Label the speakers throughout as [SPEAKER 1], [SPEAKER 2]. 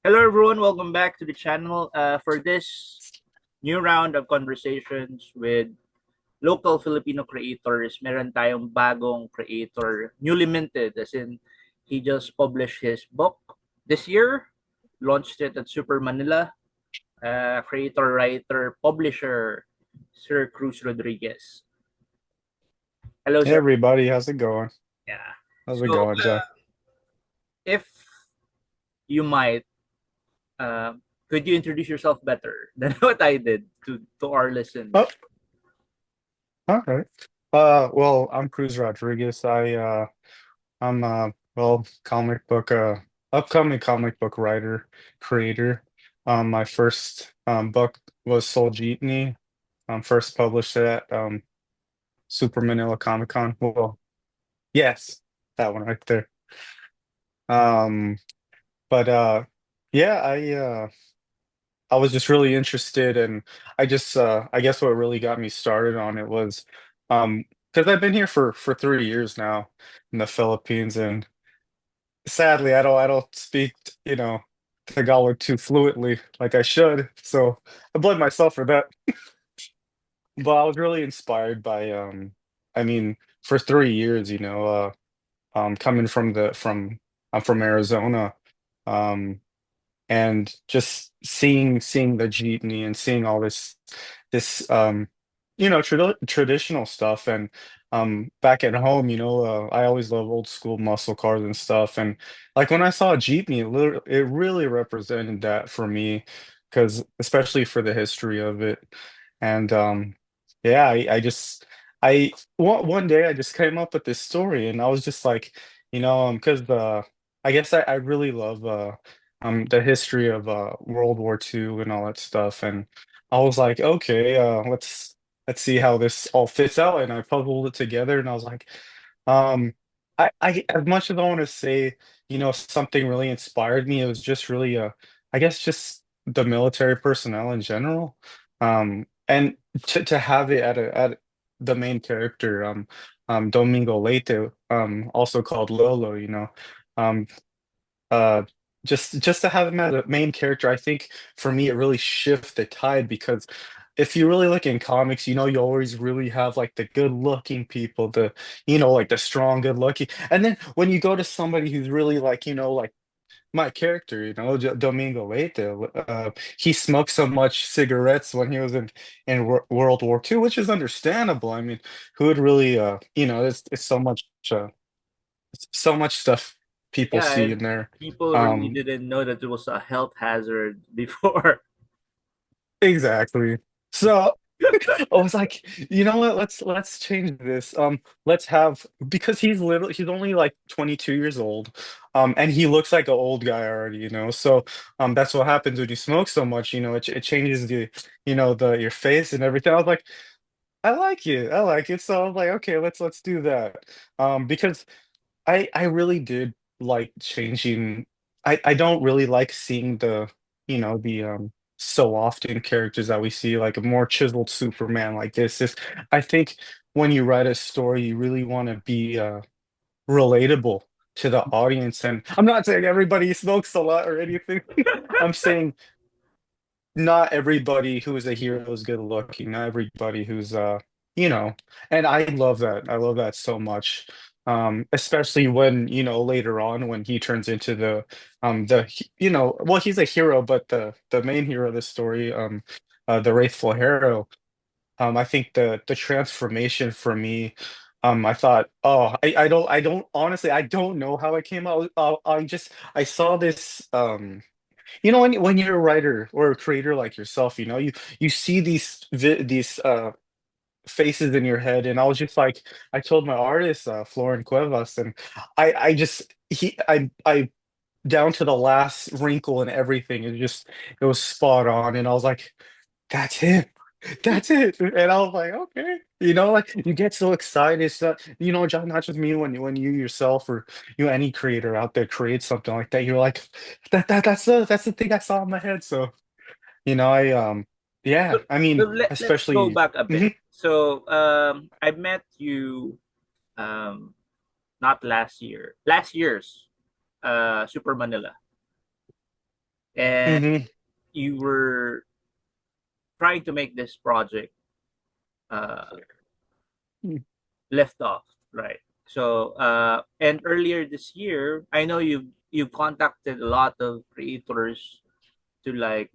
[SPEAKER 1] Hello everyone, welcome back to the channel. For this new round of conversations with local Filipino creators, meron tayong bagong creator, newly minted, as in he just published his book this year, launched it at Super Manila. Creator, writer, publisher, Sir Cruz Rodriguez. Hello,
[SPEAKER 2] Hey
[SPEAKER 1] sir.
[SPEAKER 2] everybody, how's it going?
[SPEAKER 1] Yeah.
[SPEAKER 2] How's it
[SPEAKER 1] So,
[SPEAKER 2] going, Jeff?
[SPEAKER 1] if you might, uh, could you introduce yourself better than what I did to our listeners?
[SPEAKER 2] Oh, all right. I'm Cruz Rodriguez. I'm comic book upcoming comic book writer, creator. My first book was Soul Jeepney. First published at Super Manila Comic Con. Well, yes, that one right there. Um, but yeah, I was just really interested, and I guess what really got me started on it was um because I've been here for 3 years now in the Philippines, and sadly I don't speak, Tagalog too fluently like I should. So I blame myself for that. But I was really inspired by I mean, for 3 years, coming from I'm from Arizona. Um and just seeing the jeepney and seeing all this traditional stuff. And back at home, I always love old school muscle cars and stuff. And like when I saw a jeepney, it really represented that for me, because especially for the history of it. And yeah, I just I one day I just came up with this story, and I was just like, because I guess I really love the history of World War II and all that stuff. And I was like, okay, let's see how this all fits out. And I puzzled it together, and I was like, um, I as much as I want to say, something really inspired me, it was just really I guess just the military personnel in general. And to have it at the main character, Domingo Leite, also called Lolo, um, uh just to have him as a main character. I think for me it really shifts the tide, because if you really look in comics, you always really have like the good looking people, like the strong good looking, and then when you go to somebody who's really like, like my character, Domingo Leite, he smoked so much cigarettes when he was in World War II, which is understandable. I mean, who would really it's so much stuff people
[SPEAKER 1] Yeah,
[SPEAKER 2] see
[SPEAKER 1] and
[SPEAKER 2] in there.
[SPEAKER 1] people really
[SPEAKER 2] Um,
[SPEAKER 1] didn't know that it was a health hazard before.
[SPEAKER 2] exactly. So I was like, you know what? Let's change this. Let's have, because he's only like 22 years old. And he looks like an old guy already, So that's what happens when you smoke so much, it changes your face and everything. I was like, I like it. I like it. So I was like, okay, let's do that. Because I really did like changing. I don't really like seeing the so often characters that we see, like a more chiseled Superman like this. I think when you write a story, you really want to be relatable to the audience. And I'm not saying everybody smokes a lot or anything. I'm saying not everybody who is a hero is good looking. Not everybody who's you know, and I love that. I love that so much. Especially when, later on when he turns into well, he's a hero, but the main hero of the story, the Wraithful Hero. I think the transformation for me, I thought, oh, I don't honestly, I don't know how it came out. I saw this, when you're a writer or a creator like yourself, you see these faces in your head. And I was just like, I told my artist, Florin Cuevas, and I just I down to the last wrinkle and everything, it was spot on. And I was like, that's him. That's it. And I was like, okay. Like you get so excited. It's not, John, not just me, when you yourself, or any creator out there creates something like that, you're like, that's the thing I saw in my head. So,
[SPEAKER 1] So,
[SPEAKER 2] yeah, I mean,
[SPEAKER 1] let's go
[SPEAKER 2] especially
[SPEAKER 1] back a bit.
[SPEAKER 2] Mhm.
[SPEAKER 1] So I met you um, not last year, last year's Super Manila. and
[SPEAKER 2] hmm
[SPEAKER 1] you were trying to make this project uh, left off, right? So, and earlier this year, I know you contacted a lot of creators to like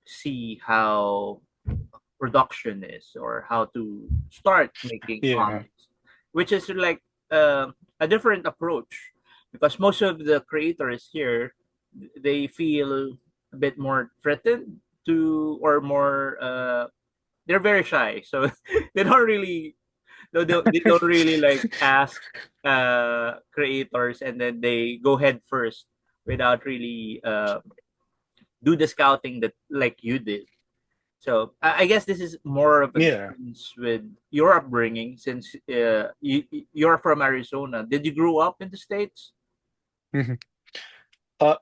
[SPEAKER 1] see how production is or how to start making
[SPEAKER 2] Yeah.
[SPEAKER 1] comics, which is like a different approach because most of the creators here they feel a bit more threatened to or more they're very shy so they don't really they don't really like ask creators and then they go head first without really do the scouting that like you did. So I guess this is more of a
[SPEAKER 2] Yeah.
[SPEAKER 1] difference with your upbringing since you're from Arizona. Did you grow up in the States?
[SPEAKER 2] hmm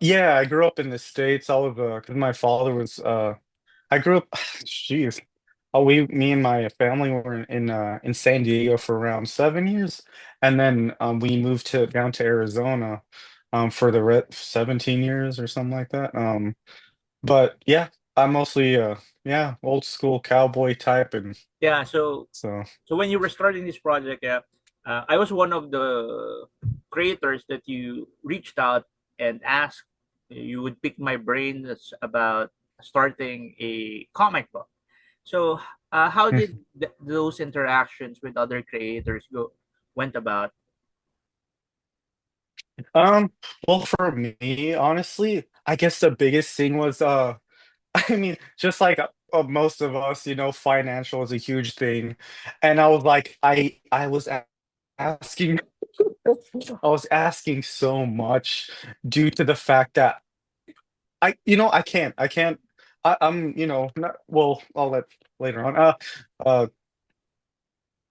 [SPEAKER 2] yeah, I grew up in the States. I was, because my father was, I grew up, jeez. Me and my family were in San Diego for around 7 years, and then we moved to down to Arizona, for the re 17 years or something like that. But yeah, I'm mostly, yeah, old school cowboy type, and
[SPEAKER 1] Yeah. So
[SPEAKER 2] so.
[SPEAKER 1] so when you were starting this project, yeah, I was one of the creators that you reached out and asked. You would pick my brain about starting a comic book. So, how did those interactions with other creators went about?
[SPEAKER 2] Um, well, for me, honestly, I guess the biggest thing was, I mean, just like most of us, financial is a huge thing, and I was like, I was asking, I was asking so much due to the fact that I'm, not, well, I'll let later on. Uh,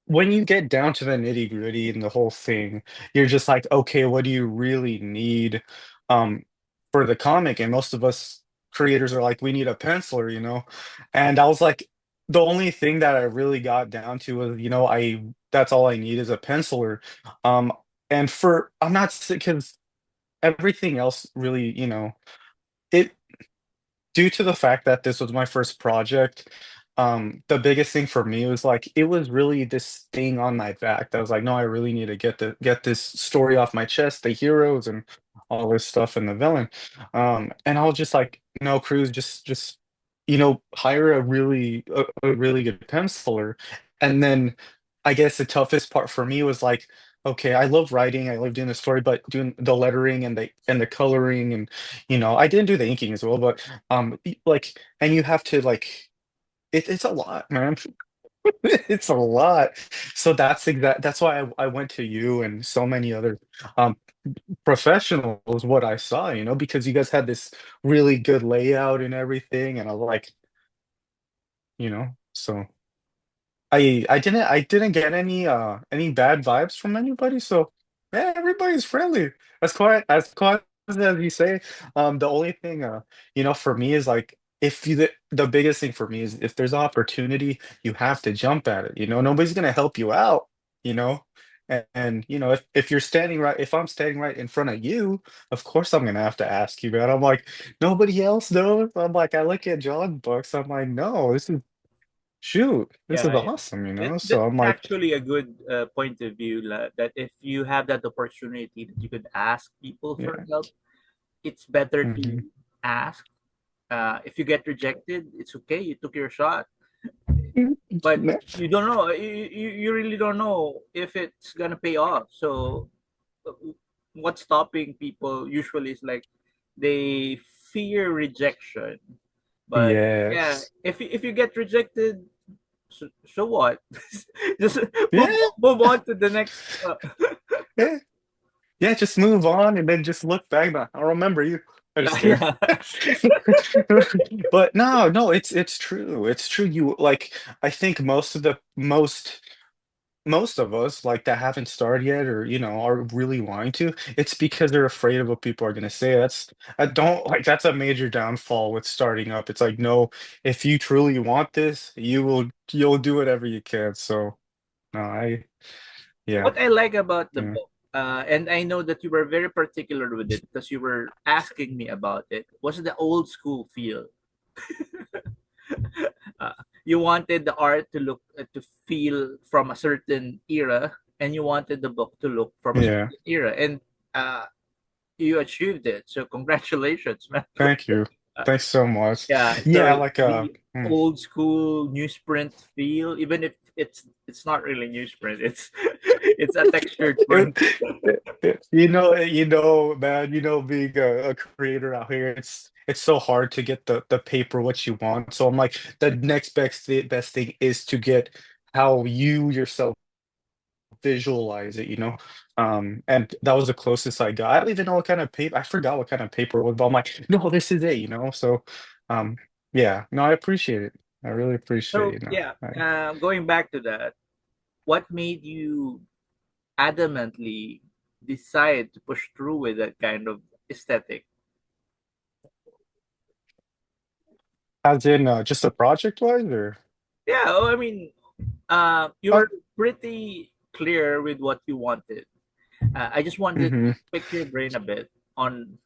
[SPEAKER 2] when you get down to the nitty gritty and the whole thing, you're just like, okay, what do you really need um for the comic? And most of us creators are like, we need a penciler, And I was like, the only thing that I really got down to was, I that's all I need is a penciler. Um, and for I'm not because everything else really, it due to the fact that this was my first project, the biggest thing for me was like it was really this thing on my back that was like, no, I really need to get this story off my chest, the heroes and all this stuff and the villain. And I was just like, no, Cruz, just hire a really good penciler. And then I guess the toughest part for me was like, okay, I love writing, I love doing the story, but doing the lettering and the coloring and I didn't do the inking as well, but like, and you have to like, it's a lot, man. It's a lot. So that's why I went to you and so many other um professionals, what I saw, because you guys had this really good layout and everything, and I was like, so I didn't get any bad vibes from anybody, so yeah, everybody's friendly. As quiet as you say. The only thing for me is like, if the biggest thing for me is if there's opportunity, you have to jump at it. Nobody's gonna help you out, you know. And if you're standing right, if I'm standing right in front of you, of course I'm gonna have to ask you, man. I'm like, nobody else knows. I'm like, I look at John books, I'm like, no, this is
[SPEAKER 1] Yeah, yeah.
[SPEAKER 2] awesome,
[SPEAKER 1] That's
[SPEAKER 2] So I'm like,
[SPEAKER 1] actually a good point of view that if you have that opportunity that you could ask people for
[SPEAKER 2] yeah.
[SPEAKER 1] help, it's better
[SPEAKER 2] hmm
[SPEAKER 1] to ask. If you get rejected, it's okay. You took your shot, but you don't know. You really don't know if it's gonna pay off. So, uh, what's stopping people usually is like they fear rejection. But yeah,
[SPEAKER 2] Yes.
[SPEAKER 1] if you get rejected, so what? Just
[SPEAKER 2] Yeah,
[SPEAKER 1] move on to the next.
[SPEAKER 2] yeah. Yeah, just move on and then just look back. I'll remember you. I
[SPEAKER 1] Yeah,
[SPEAKER 2] just kidding.
[SPEAKER 1] yeah,
[SPEAKER 2] But no, it's true. It's true. I think most of us like that haven't started yet or are really wanting to, it's because they're afraid of what people are going to say. I don't like that's a major downfall with starting up. It's like, no, if you truly want this, you'll do whatever you can. So no, I yeah.
[SPEAKER 1] what I like about the
[SPEAKER 2] Yeah.
[SPEAKER 1] book. and I know that you were very particular with it because you were asking me about it. Was the old school feel? uh, you wanted the art to look to feel from a certain era, and you wanted the book to look from a
[SPEAKER 2] Yeah.
[SPEAKER 1] certain era, and uh, you achieved it. So congratulations, man.
[SPEAKER 2] Thank you.
[SPEAKER 1] Uh,
[SPEAKER 2] Thanks so much.
[SPEAKER 1] yeah.
[SPEAKER 2] Yeah,
[SPEAKER 1] So
[SPEAKER 2] like
[SPEAKER 1] the old school newsprint feel, even if it's not really newsprint, it's it's a textured print.
[SPEAKER 2] man, being a creator out here, it's so hard to get the paper what you want. So I'm like, the next best thing is to get how you yourself visualize it, you know? And that was the closest I got. I don't even know what kind of paper, I forgot what kind of paper it was, but I'm like, no, this is it, you know? So, um, yeah, no, I appreciate it. I really appreciate,
[SPEAKER 1] So
[SPEAKER 2] you know.
[SPEAKER 1] yeah,
[SPEAKER 2] I,
[SPEAKER 1] going back to that, what made you adamantly decide to push through with that kind of aesthetic?
[SPEAKER 2] as in, just a project wise, or?
[SPEAKER 1] Yeah, oh, I mean, you were
[SPEAKER 2] Oh,
[SPEAKER 1] pretty clear with what you wanted. I just wanted
[SPEAKER 2] hmm
[SPEAKER 1] to pick your brain a bit on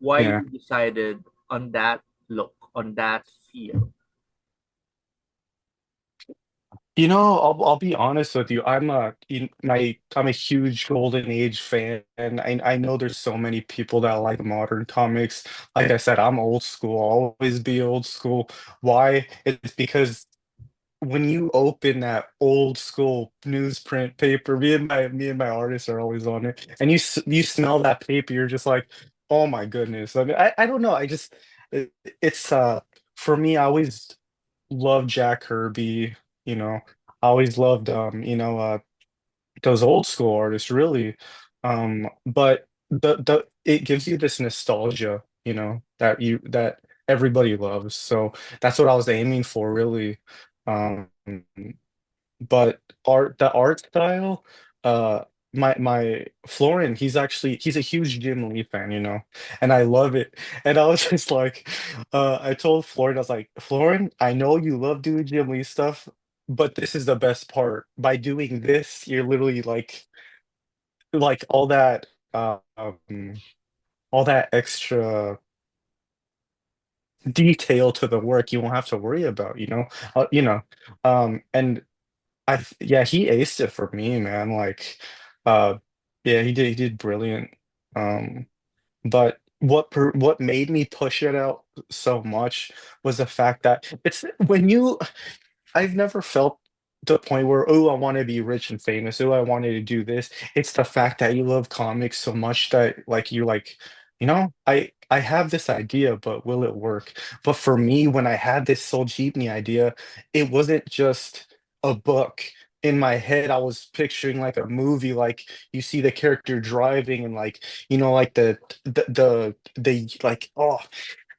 [SPEAKER 1] why
[SPEAKER 2] yeah.
[SPEAKER 1] you decided on that look, on that feel.
[SPEAKER 2] I'll be honest with you. I'm a huge Golden Age fan, and I know there's so many people that like modern comics. Like I said, I'm old school. I'll always be old school. Why? It's because when you open that old school newsprint paper, me and my artists are always on it, and you smell that paper, you're just like, oh my goodness. I mean, I don't know. It's for me, I always loved Jack Kirby, you know. I always loved those old school artists really. But the it gives you this nostalgia, that everybody loves. So that's what I was aiming for really. Um but the art style, my Florin, he's a huge Jim Lee fan, and I love it. And I was just like, I told Florin, I was like, Florin, I know you love doing Jim Lee stuff, but this is the best part. By doing this, you're literally like all that extra detail to the work you won't have to worry about, and yeah, he aced it for me, man. Like, uh, yeah, he did brilliant. Um, but what made me push it out so much was the fact that it's when you I've never felt the point where, oh, I want to be rich and famous. Oh, I wanted to do this. It's the fact that you love comics so much that like you're like, I have this idea, but will it work? But for me, when I had this Soul Jeepney idea, it wasn't just a book. In my head, I was picturing like a movie, like you see the character driving and like, like the like, oh,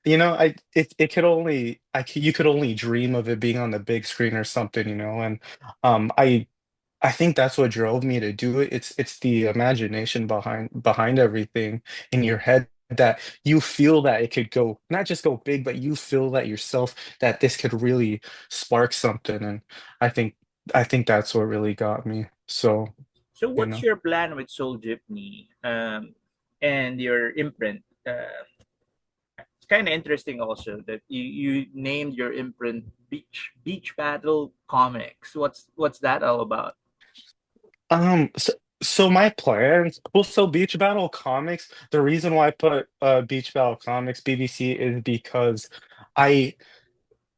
[SPEAKER 2] it could only you could only dream of it being on the big screen or something, and I think that's what drove me to do it. It's the imagination behind everything in your head that you feel that it could go not just go big, but you feel that yourself that this could really spark something. And I think I think that's what really got me. So,
[SPEAKER 1] So,
[SPEAKER 2] you
[SPEAKER 1] what's
[SPEAKER 2] know.
[SPEAKER 1] your plan with Soul Jeepney and your imprint? It's kind of interesting also that you named your imprint Beach Battle Comics. What's that all about?
[SPEAKER 2] So my plans, well, so Beach Battle Comics, the reason why I put Beach Battle Comics BBC is because I,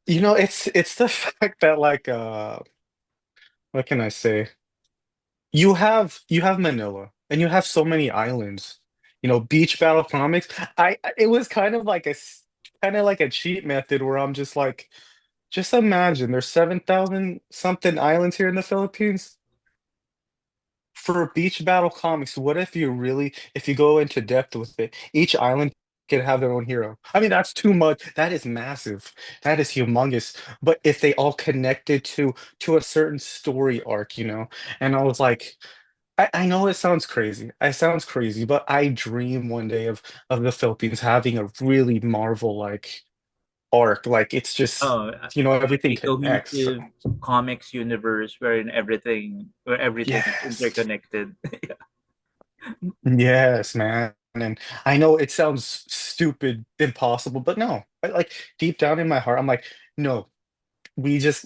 [SPEAKER 2] it's the fact that like what can I say? You have Manila and you have so many islands. Beach Battle Comics. It was kind of like a cheat method where I'm just like, just imagine there's 7,000 something islands here in the Philippines. For Beach Battle Comics, what if you go into depth with it, each island can have their own hero. I mean, that's too much. That is massive. That is humongous. But if they all connected to a certain story arc, and I was like, I know it sounds crazy. It sounds crazy, but I dream one day of the Philippines having a really Marvel like arc. Like it's just,
[SPEAKER 1] Oh,
[SPEAKER 2] everything
[SPEAKER 1] a
[SPEAKER 2] connects. So,
[SPEAKER 1] cohesive comics universe where everything is
[SPEAKER 2] yes.
[SPEAKER 1] interconnected.
[SPEAKER 2] Yes, man. And I know it sounds stupid, impossible, but no. Like deep down in my heart, I'm like, no, we just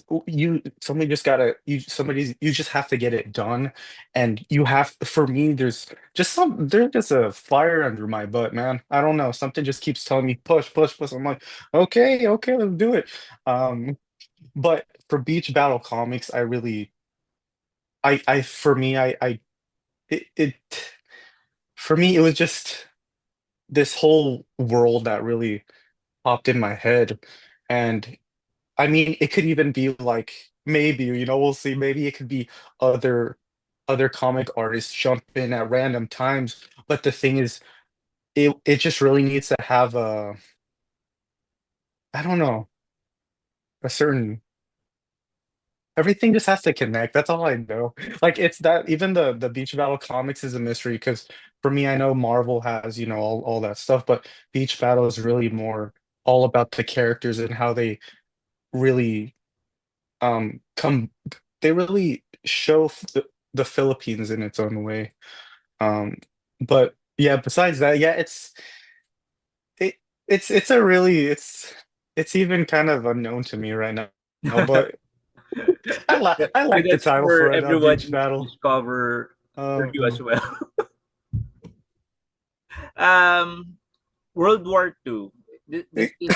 [SPEAKER 2] somebody just gotta you just have to get it done. And you have for me, there's just a fire under my butt, man. I don't know. Something just keeps telling me push, push, push. I'm like, okay, okay, let's do it. But for Beach Battle Comics, I really I for me, I it for me, it was just this whole world that really popped in my head. And I mean, it could even be like maybe, we'll see. Maybe it could be other other comic artists jump in at random times. But the thing is, it just really needs to have a, I don't know, a certain everything just has to connect. That's all I know. Like it's that even the Beach Battle comics is a mystery because for me, I know Marvel has, all that stuff, but Beach Battle is really more all about the characters and how they really come they really show the Philippines in its own way. But yeah, besides that, yeah, it it's a really it's even kind of unknown to me right now. But
[SPEAKER 1] Yeah,
[SPEAKER 2] I
[SPEAKER 1] yeah,
[SPEAKER 2] like the
[SPEAKER 1] that's
[SPEAKER 2] title
[SPEAKER 1] for
[SPEAKER 2] for it,
[SPEAKER 1] everyone
[SPEAKER 2] Beach
[SPEAKER 1] to
[SPEAKER 2] Battle.
[SPEAKER 1] discover for you as
[SPEAKER 2] Um,
[SPEAKER 1] well. Um, World War Two. This is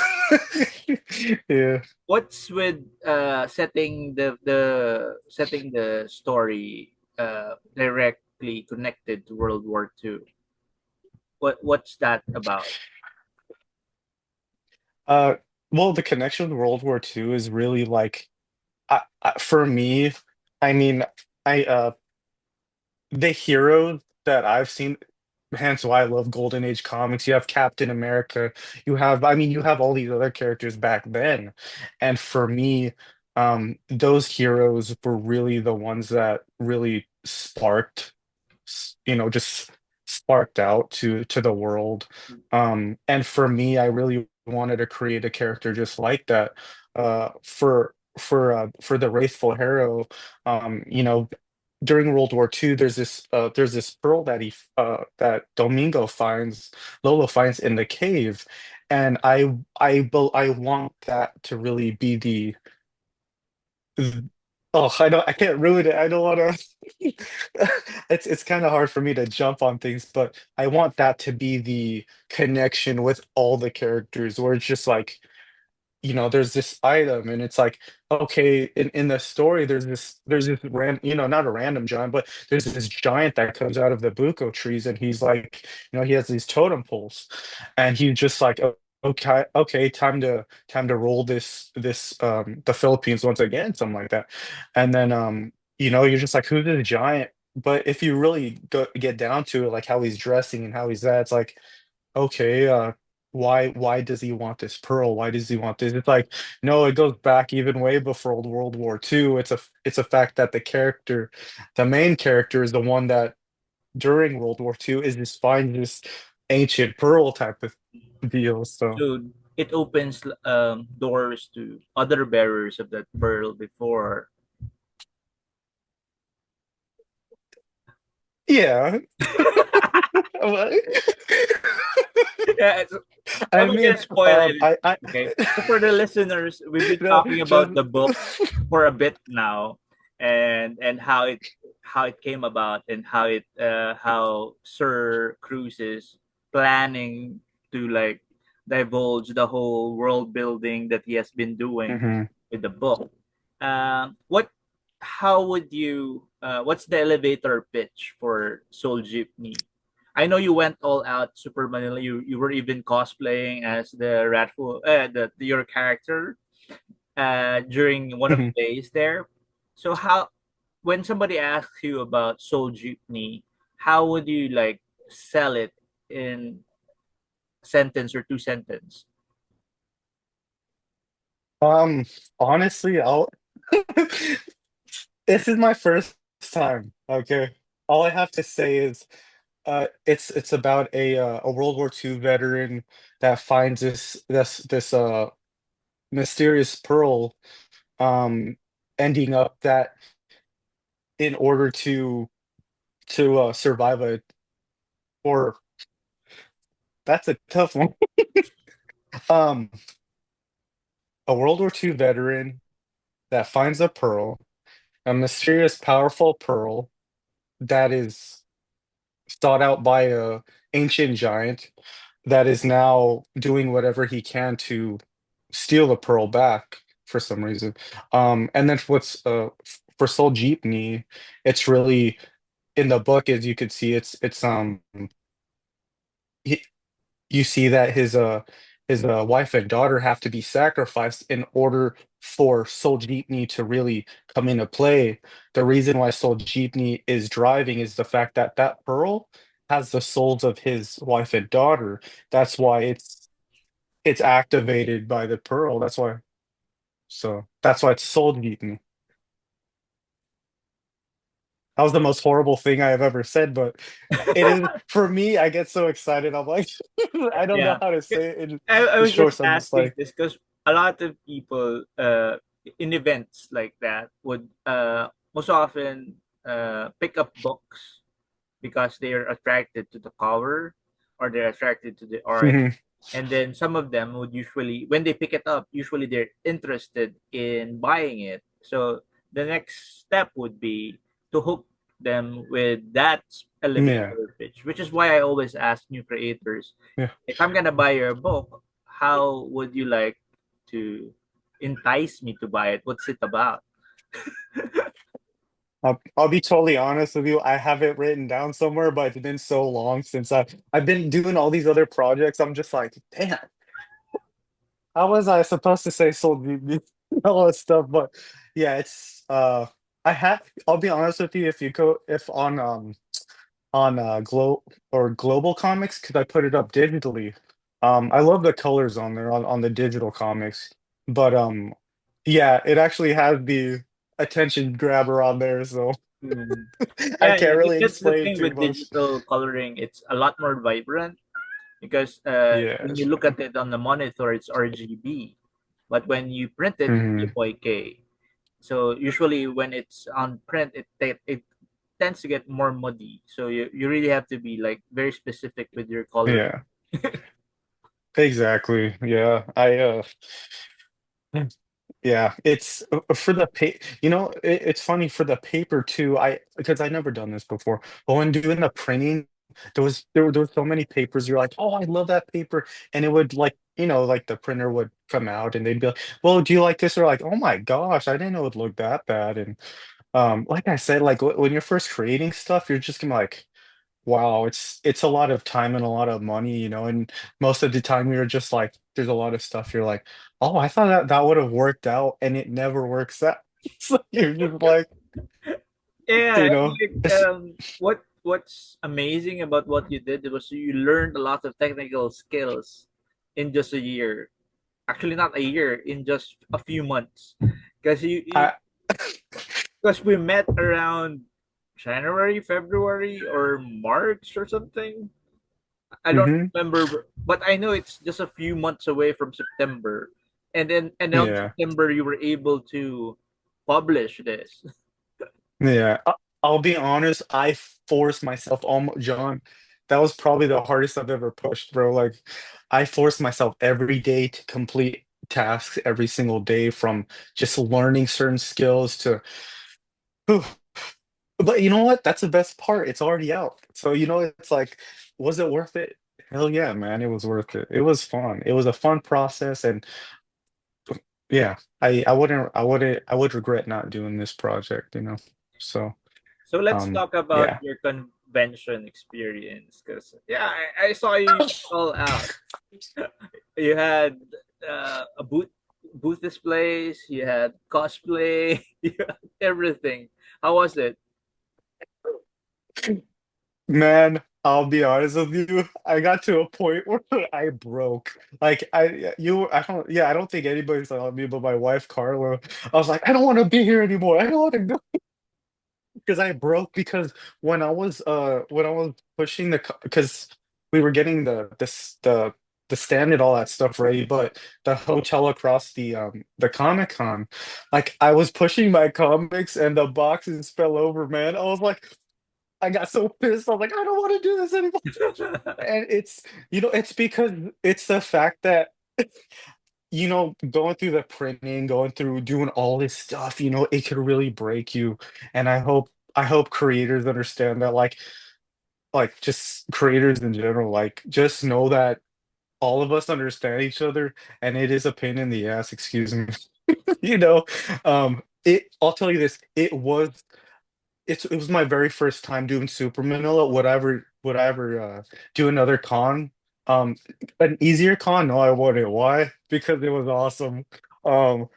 [SPEAKER 2] yeah.
[SPEAKER 1] what's with setting the story directly connected to World War Two. What's that about?
[SPEAKER 2] Uh, well, the connection with World War II is really like for me, I mean, I the heroes that I've seen, hence why I love Golden Age comics. You have Captain America, I mean, you have all these other characters back then. And for me, those heroes were really the ones that really just sparked out to the world. And for me, I really wanted to create a character just like that. For the Wraithful Hero, during World War II, there's this pearl that Lolo finds in the cave, and I want that to really be the oh, I can't ruin it. I don't want to. It's kind of hard for me to jump on things, but I want that to be the connection with all the characters, where it's just like, there's this item, and it's like, okay, in the story, there's this not a random giant, but there's this giant that comes out of the buko trees, and he's like, he has these totem poles, and he's just like, okay, okay, time to roll the Philippines once again, something like that. And then you're just like, who's this giant? But if you really get down to it, like how he's dressing and how he's that, it's like, okay, why does he want this pearl? Why does he want this? It's like, no, it goes back even way before World War II. It's a fact that the main character is the one that during World War II is just finds this ancient pearl type of deal. So
[SPEAKER 1] So it opens doors to other bearers of that pearl before.
[SPEAKER 2] yeah.
[SPEAKER 1] Yeah, I'm
[SPEAKER 2] I
[SPEAKER 1] not
[SPEAKER 2] mean,
[SPEAKER 1] gonna spoil it.
[SPEAKER 2] I
[SPEAKER 1] Okay. So for the listeners, we've been
[SPEAKER 2] no,
[SPEAKER 1] talking
[SPEAKER 2] just
[SPEAKER 1] about the book for a bit now, and how it came about, and how Sir Cruz is planning to like divulge the whole world building that he has been doing
[SPEAKER 2] Mhm.
[SPEAKER 1] with the book. What how would you what's the elevator pitch for Soul Jeepney? I know you went all out Super Manila. You were even cosplaying as the your character during one of the
[SPEAKER 2] Mhm.
[SPEAKER 1] days there. So how when somebody asks you about Soul Jeepney, how would you like sell it in sentence or two sentence?
[SPEAKER 2] Um, honestly, this is my first time. Okay. All I have to say is it's about a World War II veteran that finds this mysterious pearl, um ending up that in order to survive Or that's a tough one. Um, a World War II veteran that finds a pearl, a mysterious, powerful pearl that is sought out by a ancient giant that is now doing whatever he can to steal the pearl back for some reason. And then for Soul Jeepney, it's really in the book, as you could see, it's he, you see that his wife and daughter have to be sacrificed in order for Soul Jeepney to really come into play. The reason why Soul Jeepney is driving is the fact that that pearl has the souls of his wife and daughter. That's why it's activated by the pearl. That's why it's Soul Jeepney. That was the most horrible thing I have ever said, but it is for me. I get so excited. I'm like, I don't know
[SPEAKER 1] Yeah.
[SPEAKER 2] how to say it
[SPEAKER 1] I
[SPEAKER 2] in
[SPEAKER 1] was
[SPEAKER 2] short.
[SPEAKER 1] just
[SPEAKER 2] So I'm just
[SPEAKER 1] asking
[SPEAKER 2] like,
[SPEAKER 1] this because a lot of people in events like that would most often pick up books because they are attracted to the cover or they're attracted to the art. And then some of them would usually, when they pick it up, usually they're interested in buying it. So the next step would be to hook them with that
[SPEAKER 2] yeah,
[SPEAKER 1] elevator pitch, which is why I always ask new creators,
[SPEAKER 2] yeah.
[SPEAKER 1] if I'm gonna buy your book, how would you like to entice me to buy it? What's it about?
[SPEAKER 2] I'll be totally honest with you. I have it written down somewhere, but it's been so long since I've been doing all these other projects. I'm just like, damn, how was I supposed to say Soul Jeepney? All that stuff, but yeah, it's I have. I'll be honest with you. If you go if on global comics, because I put it up digitally. I love the colors on there on the digital comics, but yeah, it actually has the attention grabber on there, so
[SPEAKER 1] Mm.
[SPEAKER 2] I
[SPEAKER 1] Yeah,
[SPEAKER 2] can't really
[SPEAKER 1] that's the
[SPEAKER 2] explain
[SPEAKER 1] thing
[SPEAKER 2] too
[SPEAKER 1] with
[SPEAKER 2] much.
[SPEAKER 1] digital coloring. It's a lot more vibrant because when you
[SPEAKER 2] Yes.
[SPEAKER 1] look at it on the monitor, it's RGB, but when you print it, it's
[SPEAKER 2] Hmm.
[SPEAKER 1] APK. So usually when it's on print, it tends to get more muddy. So you really have to be like very specific with your coloring.
[SPEAKER 2] Yeah. Exactly. Yeah. Yeah, it's for the it's funny for the paper too. I because I never done this before. But when doing the printing, there were so many papers. You're like, oh, I love that paper, and it would like like the printer would come out and they'd be like, well, do you like this? Or like, oh my gosh, I didn't know it would look that bad. And like I said, like when you're first creating stuff, you're just gonna be like, wow, it's a lot of time and a lot of money, and most of the time you're just like, there's a lot of stuff you're like, oh, I thought that would have worked out, and it never works out. So you're just like,
[SPEAKER 1] Yeah,
[SPEAKER 2] you
[SPEAKER 1] and
[SPEAKER 2] know,
[SPEAKER 1] like what's amazing about what you did was you learned a lot of technical skills in just a year. Actually, not a year, in just a few months, because
[SPEAKER 2] I,
[SPEAKER 1] because we met around January, February, or March or something. I don't
[SPEAKER 2] hmm
[SPEAKER 1] remember, but I know it's just a few months away from September, and on
[SPEAKER 2] yeah,
[SPEAKER 1] September you were able to publish this.
[SPEAKER 2] yeah. I'll be honest, I forced myself, almost, John. That was probably the hardest I've ever pushed, bro. Like, I forced myself every day to complete tasks every single day, from just learning certain skills to But you know what? That's the best part. It's already out. So it's like, was it worth it? Hell yeah, man. It was worth it. It was fun. It was a fun process, and yeah, I would regret not doing this project. So,
[SPEAKER 1] So let's talk about
[SPEAKER 2] yeah.
[SPEAKER 1] your convention experience, because yeah, I saw you all out. You had a booth displays, you had cosplay, you had everything. How was it?
[SPEAKER 2] Man, I'll be honest with you. I got to a point where I broke. Like I don't, yeah, I don't think anybody saw me but my wife, Carla. I was like, I don't want to be here anymore. I don't want to go. Because I broke because when I was pushing because we were getting the stand and all that stuff ready, but the hotel across the Comic Con, like I was pushing my comics and the boxes fell over, man. I was like, I got so pissed. I was like, I don't want to do this anymore. And it's because it's the fact that going through the printing, going through doing all this stuff, it could really break you. And I hope creators understand that, like just creators in general, like just know that all of us understand each other, and it is a pain in the ass, excuse me. You know, I'll tell you this, it was my very first time doing Super Manila. Would I ever do another con? Um, an easier con? No, I wouldn't. Why? Because it was awesome. Um,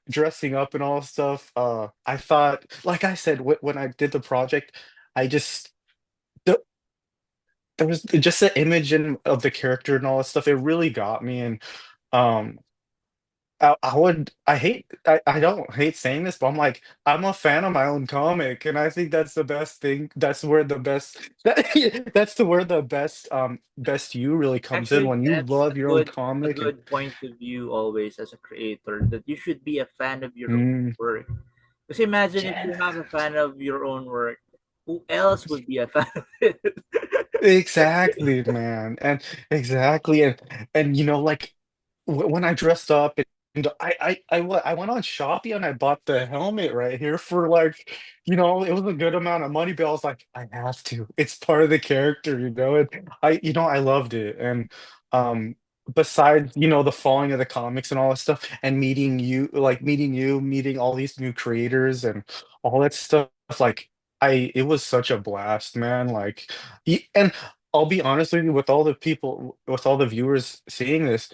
[SPEAKER 2] dressing up and all stuff. I thought, like I said, when I did the project, I just the, there was just the image of the character and all that stuff. It really got me, and um, I don't hate saying this, but I'm a fan of my own comic, and I think that's the best thing. That's where the best you really comes in,
[SPEAKER 1] Actually,
[SPEAKER 2] when you
[SPEAKER 1] that's
[SPEAKER 2] love your own
[SPEAKER 1] a
[SPEAKER 2] comic. And
[SPEAKER 1] good point of view always as a creator, that you should be a fan of your own
[SPEAKER 2] mm,
[SPEAKER 1] work. Because imagine if you're
[SPEAKER 2] yeah,
[SPEAKER 1] not a fan of your own work, who else would be a fan of it?
[SPEAKER 2] exactly, man, and exactly, and like when I dressed up, and I went on Shopee and I bought the helmet right here for, like, it was a good amount of money, but I was like, I have to. It's part of the character, and I loved it. And besides, the following of the comics and all that stuff, and meeting all these new creators and all that stuff, like, it was such a blast, man. Like, and I'll be honest with you, with all the viewers seeing this,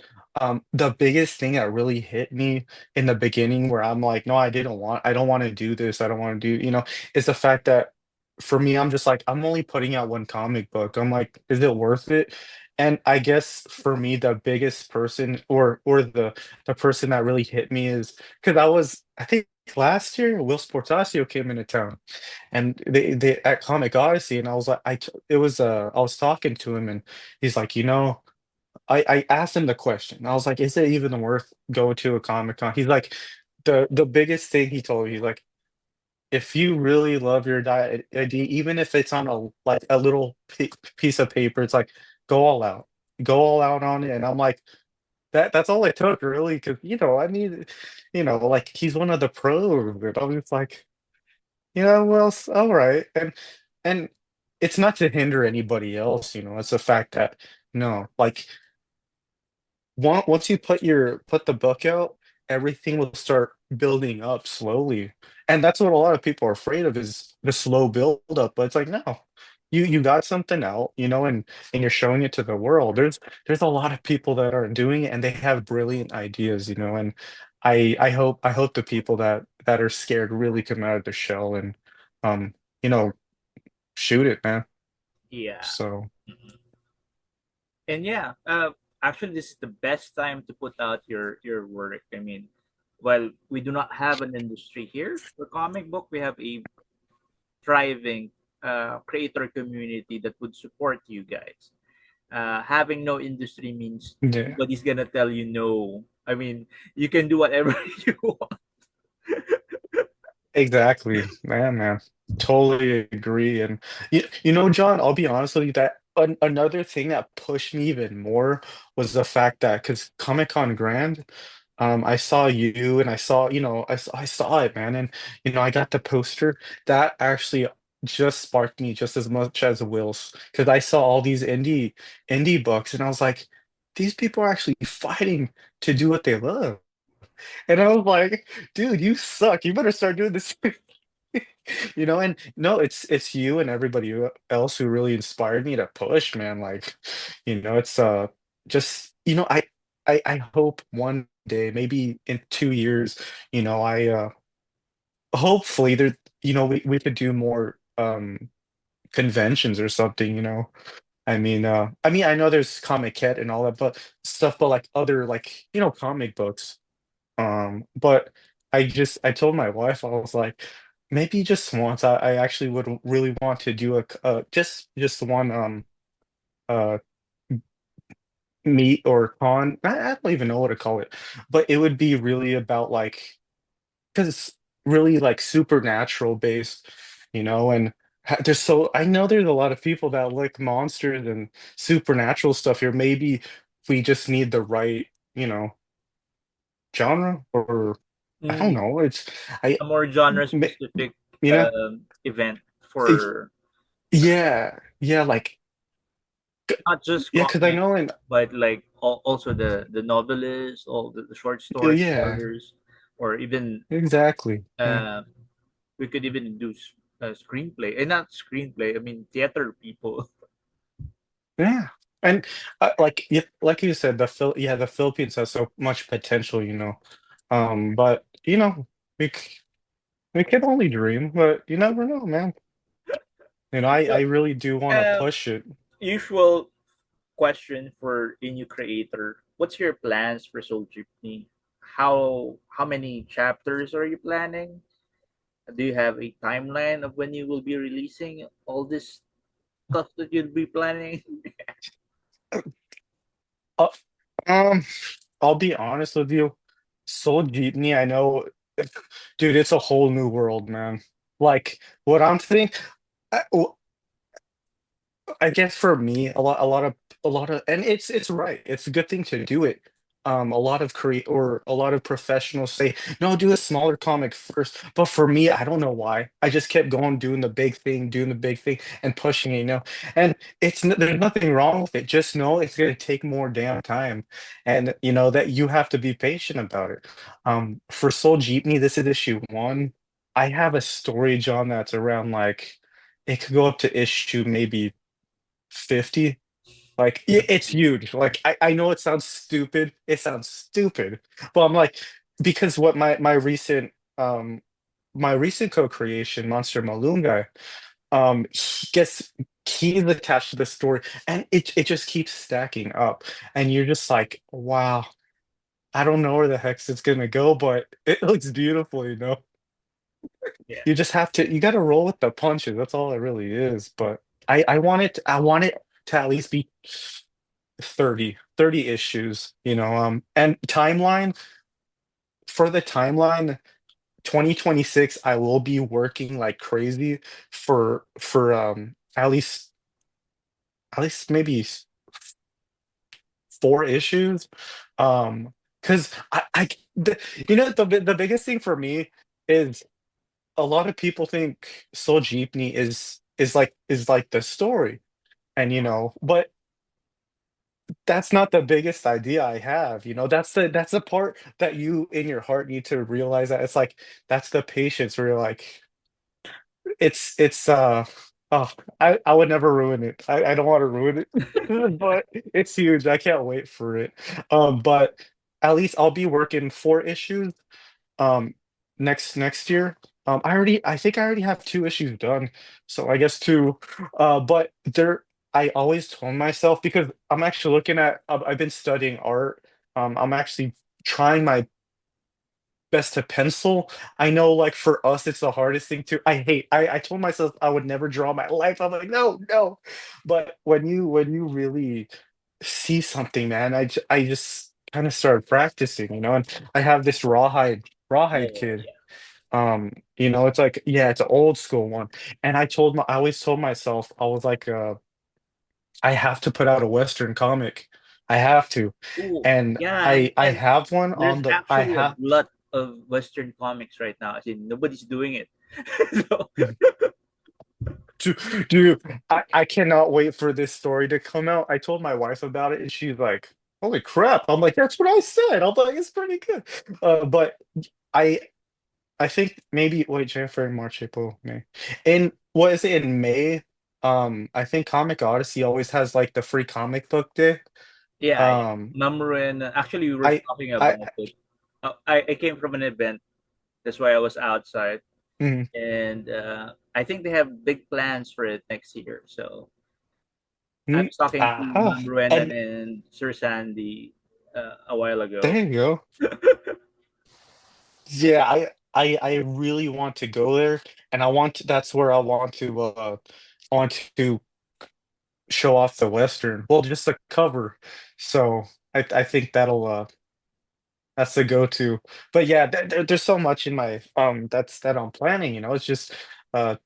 [SPEAKER 2] the biggest thing that really hit me in the beginning, where I'm like, no, I don't want to do this. I don't want to do, is the fact that, for me, I'm just like, I'm only putting out one comic book. I'm like, is it worth it? And I guess for me, the biggest person, or the person that really hit me, is because I think last year, Will Sportasio came into town, and they at Comic Odyssey, and I was like, I was talking to him, and he's like, I asked him the question. I was like, is it even worth going to a Comic Con? He's like, the biggest thing he told me, he's like, if you really love your diet idea, even if it's on a little piece of paper, it's like, go all out, go all out on it. And I'm like, that's all it took, really, because I need, like, he's one of the pros. And I was like, well, all right. And it's not to hinder anybody else, it's a fact that, no, like, once you put the book out, everything will start building up slowly. And that's what a lot of people are afraid of, is the slow build up. But it's like, no, you got something out, and you're showing it to the world. There's a lot of people that are doing it, and they have brilliant ideas, and I hope the people that are scared really come out of the shell, and um, you know, shoot it, man.
[SPEAKER 1] Yeah.
[SPEAKER 2] So
[SPEAKER 1] Mhm. And yeah, actually, this is the best time to put out your work. I mean, while we do not have an industry here for comic book, we have a thriving creator community that would support you guys. Having no industry means
[SPEAKER 2] yeah.
[SPEAKER 1] nobody's gonna tell you no. I mean, you can do whatever you want.
[SPEAKER 2] Exactly, man. Totally agree. And John, I'll be honest with you, that another thing that pushed me even more was the fact that, because Comic-Con Grand, I saw you, and I saw it, man, and I got the poster that actually just sparked me just as much as Will's, because I saw all these indie books, and I was like, these people are actually fighting to do what they love. And I was like, dude, you suck. You better start doing this. And no, it's you and everybody else who really inspired me to push, man. Like, it's just, I hope one day, maybe in 2 years, I hopefully there, we could do more conventions or something, I know there's Comic Cat and all that, but stuff, but like other, like, comic books. But I told my wife, I was like, maybe just once, I actually would really want to do just one, uh meet or con. I don't even know what to call it, but it would be really about, like, because it's really, like, supernatural based, and There's so I know there's a lot of people that like monsters and supernatural stuff here. Maybe we just need the right, you know, genre, or I don't
[SPEAKER 1] Mm,
[SPEAKER 2] know. It's I
[SPEAKER 1] a more genre
[SPEAKER 2] ma-
[SPEAKER 1] specific
[SPEAKER 2] you know,
[SPEAKER 1] event
[SPEAKER 2] eh,
[SPEAKER 1] for
[SPEAKER 2] yeah, yeah, like
[SPEAKER 1] not just
[SPEAKER 2] yeah, because I
[SPEAKER 1] comics,
[SPEAKER 2] know in
[SPEAKER 1] but like also the novelists, all the short
[SPEAKER 2] yeah,
[SPEAKER 1] storytellers, or even
[SPEAKER 2] exactly. Yeah.
[SPEAKER 1] uh, we could even do screenplay, and not screenplay. I mean theater people.
[SPEAKER 2] Yeah. And like like you said, the Philippines has so much potential, you know. But you know, we can only dream, but you never know, man. You know, I
[SPEAKER 1] So,
[SPEAKER 2] really do want to
[SPEAKER 1] um,
[SPEAKER 2] push it.
[SPEAKER 1] usual question for a new creator: what's your plans for Soul Jeepney? How many chapters are you planning? Do you have a timeline of when you will be releasing all this stuff that you'll be planning?
[SPEAKER 2] Uh, um, I'll be honest with you. Soul Jeepney, I know, dude, it's a whole new world, man. Like what I'm thinking, I guess for me, a lot of, and it's right. It's a good thing to do it. A lot of create or a lot of professionals say, no, do a smaller comic first. But for me, I don't know why. I just kept going, doing the big thing, and pushing it, you know. And there's nothing wrong with it. Just know it's gonna take more damn time, and you know that you have to be patient about it. For Soul Jeepney, this is issue 1. I have a storage on that's around like it could go up to issue maybe 50. Like it's huge. Like I know it sounds stupid. It sounds stupid. But I'm like, because what my recent co-creation, Monster Malunga, he gets he's attached to the story, and it just keeps stacking up. And you're just like, wow, I don't know where the heck it's gonna go, but it looks beautiful, you know.
[SPEAKER 1] Yeah.
[SPEAKER 2] You just have to you gotta roll with the punches. That's all it really is. But I want it to at least be 30 issues, you know. And timeline for the timeline, 2026, I will be working like crazy for at least maybe 4 issues. Because you know the biggest thing for me is a lot of people think Soul Jeepney is like the story. And you know, but that's not the biggest idea I have. You know, that's the part that you in your heart need to realize, that it's like that's the patience where you're like, it's oh, I would never ruin it. I don't want to ruin it. But it's huge. I can't wait for it. But at least I'll be working 4 issues um next year. I think I already have 2 issues done, so I guess two. But there, I always told myself, because I'm actually looking at I've been studying art. I'm actually trying my best to pencil. I know, like, for us it's the hardest thing to I told myself I would never draw my life. I'm like, no, no. But when you really see something, man, I just kind of started practicing, you know. And I have this
[SPEAKER 1] Yeah,
[SPEAKER 2] rawhide
[SPEAKER 1] yeah,
[SPEAKER 2] kid.
[SPEAKER 1] yeah.
[SPEAKER 2] You know, it's like, yeah, it's an old school one. And I always told myself, I was like, I have to put out a Western comic. I have to.
[SPEAKER 1] Ooh,
[SPEAKER 2] And
[SPEAKER 1] yeah,
[SPEAKER 2] I
[SPEAKER 1] and
[SPEAKER 2] have one
[SPEAKER 1] there's
[SPEAKER 2] on the I
[SPEAKER 1] actually a
[SPEAKER 2] have
[SPEAKER 1] glut of Western comics right now. As in, nobody's doing it. So,
[SPEAKER 2] dude, I cannot wait for this story to come out. I told my wife about it, and she's like, "Holy crap!" I'm like, "That's what I said." I'm like, "It's pretty good." But I I think maybe wait, January, March, April, May. In what is it in May? I think Comic Odyssey always has like the free comic book day.
[SPEAKER 1] yeah, yeah.
[SPEAKER 2] Um,
[SPEAKER 1] Mamorin, actually, we were
[SPEAKER 2] I
[SPEAKER 1] talking
[SPEAKER 2] I
[SPEAKER 1] about it. I came from an event. That's why I was outside.
[SPEAKER 2] mm,
[SPEAKER 1] And I think they have big plans for it next year. So I
[SPEAKER 2] mm,
[SPEAKER 1] was talking to
[SPEAKER 2] ah,
[SPEAKER 1] Ma'am Ruenan
[SPEAKER 2] and
[SPEAKER 1] and Sir Sandy a while ago.
[SPEAKER 2] there you go. Yeah, I really want to go there, and that's where I want to show off the Western. Well, just the cover. So I think that's the go-to. But yeah, there's so much in my that I'm planning, you know. It's just uh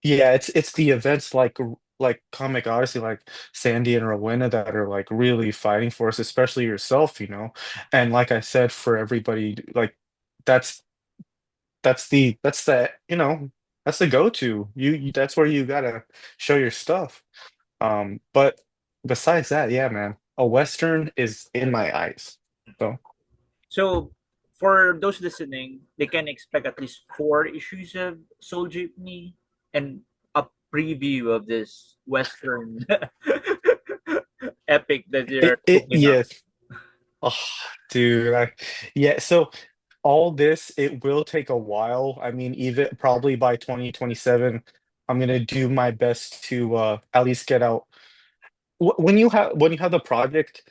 [SPEAKER 2] Yeah, it's the events like Comic Odyssey, like Sandy and Rowena that are like really fighting for us, especially yourself, you know. And like I said, for everybody, like that's that's the that's the go-to. That's where you gotta show your stuff. But besides that, yeah, man, a Western is in my eyes. So
[SPEAKER 1] So for those listening, they can expect at least 4 issues of Soul Jeepney and a preview of this Western epic that you're
[SPEAKER 2] it
[SPEAKER 1] cooking up.
[SPEAKER 2] yes. Oh, dude, yeah, so all this, it will take a while. I mean, even probably by 2027, I'm gonna do my best to at least get out. When you have the project,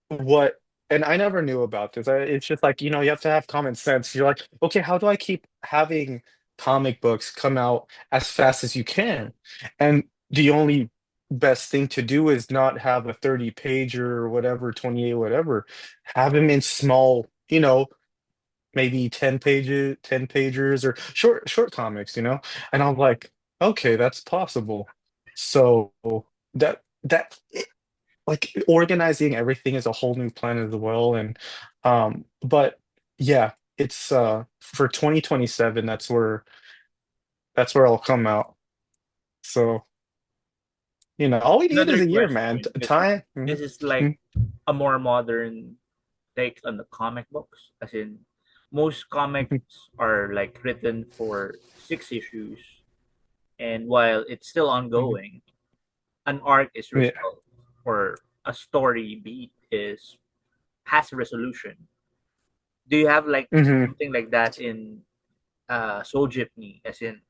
[SPEAKER 2] what and I never knew about this. It's just like, you have to have common sense. You're like, okay, how do I keep having comic books come out as fast as you can? And the only best thing to do is not have a 30 pager or whatever, 28, whatever. Have them in small, maybe 10 pages, 10 pagers or short comics, And I'm like, okay, that's possible. So that like organizing everything is a whole new plan as well. And but yeah, it's for 2027, that's where I'll come out. So, all we need is
[SPEAKER 1] Another
[SPEAKER 2] a year, man.
[SPEAKER 1] question, because
[SPEAKER 2] Time.
[SPEAKER 1] this is like a more modern take on the comic books, as in most comics are like written for 6 issues, and while it's still ongoing, an arc is
[SPEAKER 2] Yeah.
[SPEAKER 1] resolved or a story beat is has a resolution. Do you have like
[SPEAKER 2] Hmm.
[SPEAKER 1] something like that in Soul Jeepney, as in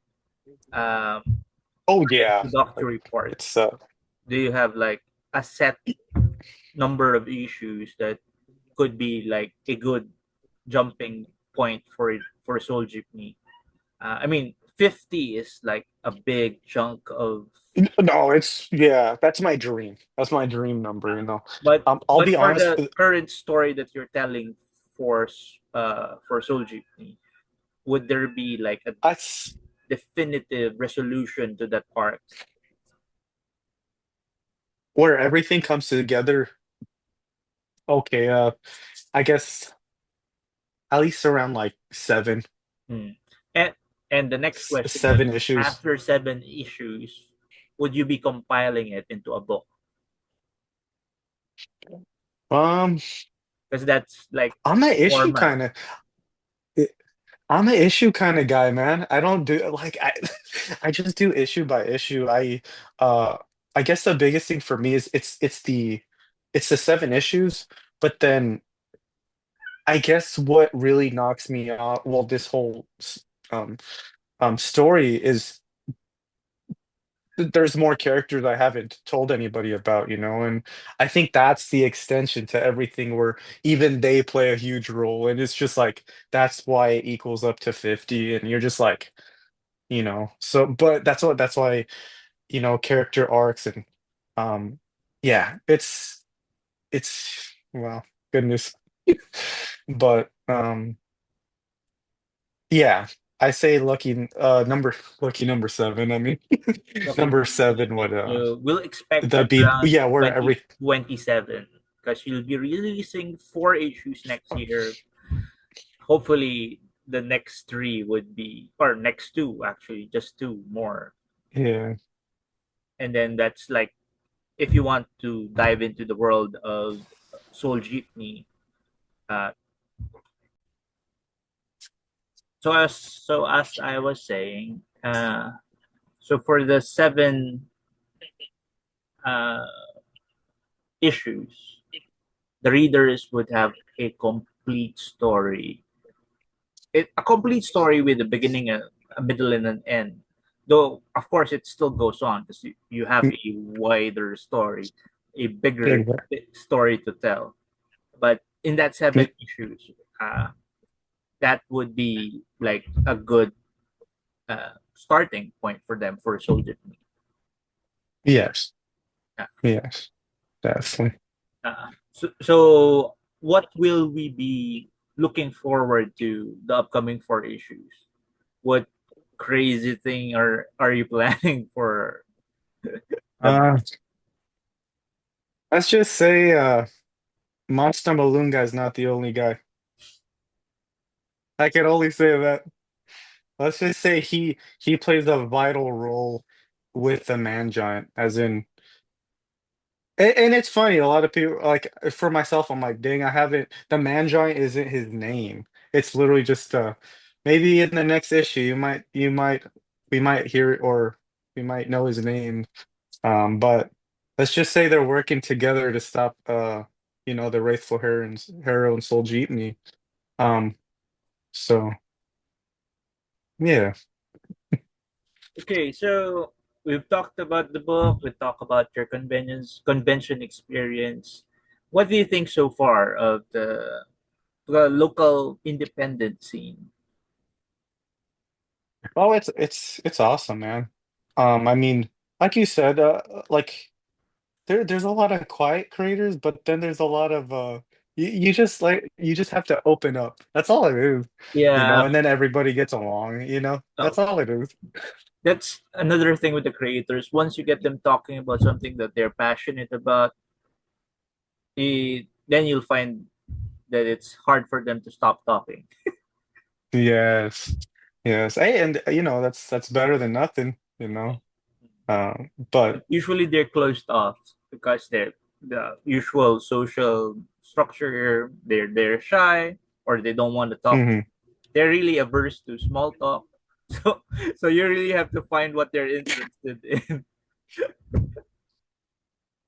[SPEAKER 1] um,
[SPEAKER 2] Oh yeah. Like
[SPEAKER 1] introductory part?
[SPEAKER 2] it's
[SPEAKER 1] Do you have like a set number of issues that could be like a good jumping point for Soul Jeepney? I mean, 50 is like a big chunk of,
[SPEAKER 2] no, it's yeah, that's my dream. That's my dream number,
[SPEAKER 1] but
[SPEAKER 2] I'll be
[SPEAKER 1] for
[SPEAKER 2] honest,
[SPEAKER 1] the current story that you're telling for Soul Jeepney, would there be like a
[SPEAKER 2] that's
[SPEAKER 1] definitive resolution to that arc?
[SPEAKER 2] where everything comes together. Okay, I guess at least around like seven,
[SPEAKER 1] Hmm. And and the next question is,
[SPEAKER 2] seven issues.
[SPEAKER 1] after 7 issues, would you be compiling it into a book?
[SPEAKER 2] Um,
[SPEAKER 1] Because that's like
[SPEAKER 2] I'm an issue
[SPEAKER 1] format.
[SPEAKER 2] kind of. I'm an issue kind of guy, man. I don't do like I just do issue by issue. Uh I guess the biggest thing for me is it's the 7 issues, but then I guess what really knocks me out, well, this whole um story is there's more characters I haven't told anybody about, and I think that's the extension to everything where even they play a huge role, and it's just like that's why it equals up to 50, and you're just like, so but that's why, character arcs and yeah, it's well, goodness. But yeah, I say lucky number 7. I mean,
[SPEAKER 1] Lucky
[SPEAKER 2] number
[SPEAKER 1] number
[SPEAKER 2] 7 would
[SPEAKER 1] seven. We'll expect
[SPEAKER 2] that
[SPEAKER 1] that
[SPEAKER 2] be
[SPEAKER 1] around
[SPEAKER 2] yeah, where every
[SPEAKER 1] 2027, because you'll be releasing 4 issues next year. Hopefully, the next three would be, or next two actually, just two more.
[SPEAKER 2] yeah.
[SPEAKER 1] And then that's like, if you want to dive into the world of Soul Jeepney. Uh, so as I was saying, so for the 7 issues, the readers would have a complete story. A complete story with a beginning, a middle, and an end. Though, of course, it still goes on because you have a wider story, a bigger
[SPEAKER 2] Exactly.
[SPEAKER 1] story to tell. But in that 7 issues, that would be like a good starting point for them for Soldier.
[SPEAKER 2] Yes.
[SPEAKER 1] Uh,
[SPEAKER 2] Yes. Definitely.
[SPEAKER 1] so, what will we be looking forward to the upcoming 4 issues? What? crazy thing are you planning for the
[SPEAKER 2] Uh, let's just say Monster Malunga is not the only guy. I can only say that. Let's just say he plays a vital role with the man giant, as in, and it's funny. A lot of people like for myself, I'm like, dang, I haven't. The man giant isn't his name. It's literally just maybe in the next issue we might hear it or we might know his name. But let's just say they're working together to stop the Wraithful Hero and Soul Jeepney. Um, so yeah.
[SPEAKER 1] Okay, so we've talked about the book, we talked about your convention experience. What do you think so far of the local independent scene?
[SPEAKER 2] Oh, it's awesome, man. I mean, like you said, like there's a lot of quiet creators, but then there's a lot of you just have to open up. That's all it is,
[SPEAKER 1] Yeah,
[SPEAKER 2] and then everybody gets along.
[SPEAKER 1] oh,
[SPEAKER 2] That's all it is.
[SPEAKER 1] that's another thing with the creators. Once you get them talking about something that they're passionate about, then you'll find that it's hard for them to stop talking.
[SPEAKER 2] Yes. Yes. Hey, and that's better than nothing. But
[SPEAKER 1] But usually they're closed off because they're the usual social structure. They're shy or they don't want to talk.
[SPEAKER 2] mhm,
[SPEAKER 1] They're really averse to small talk. So you really have to find what they're interested in.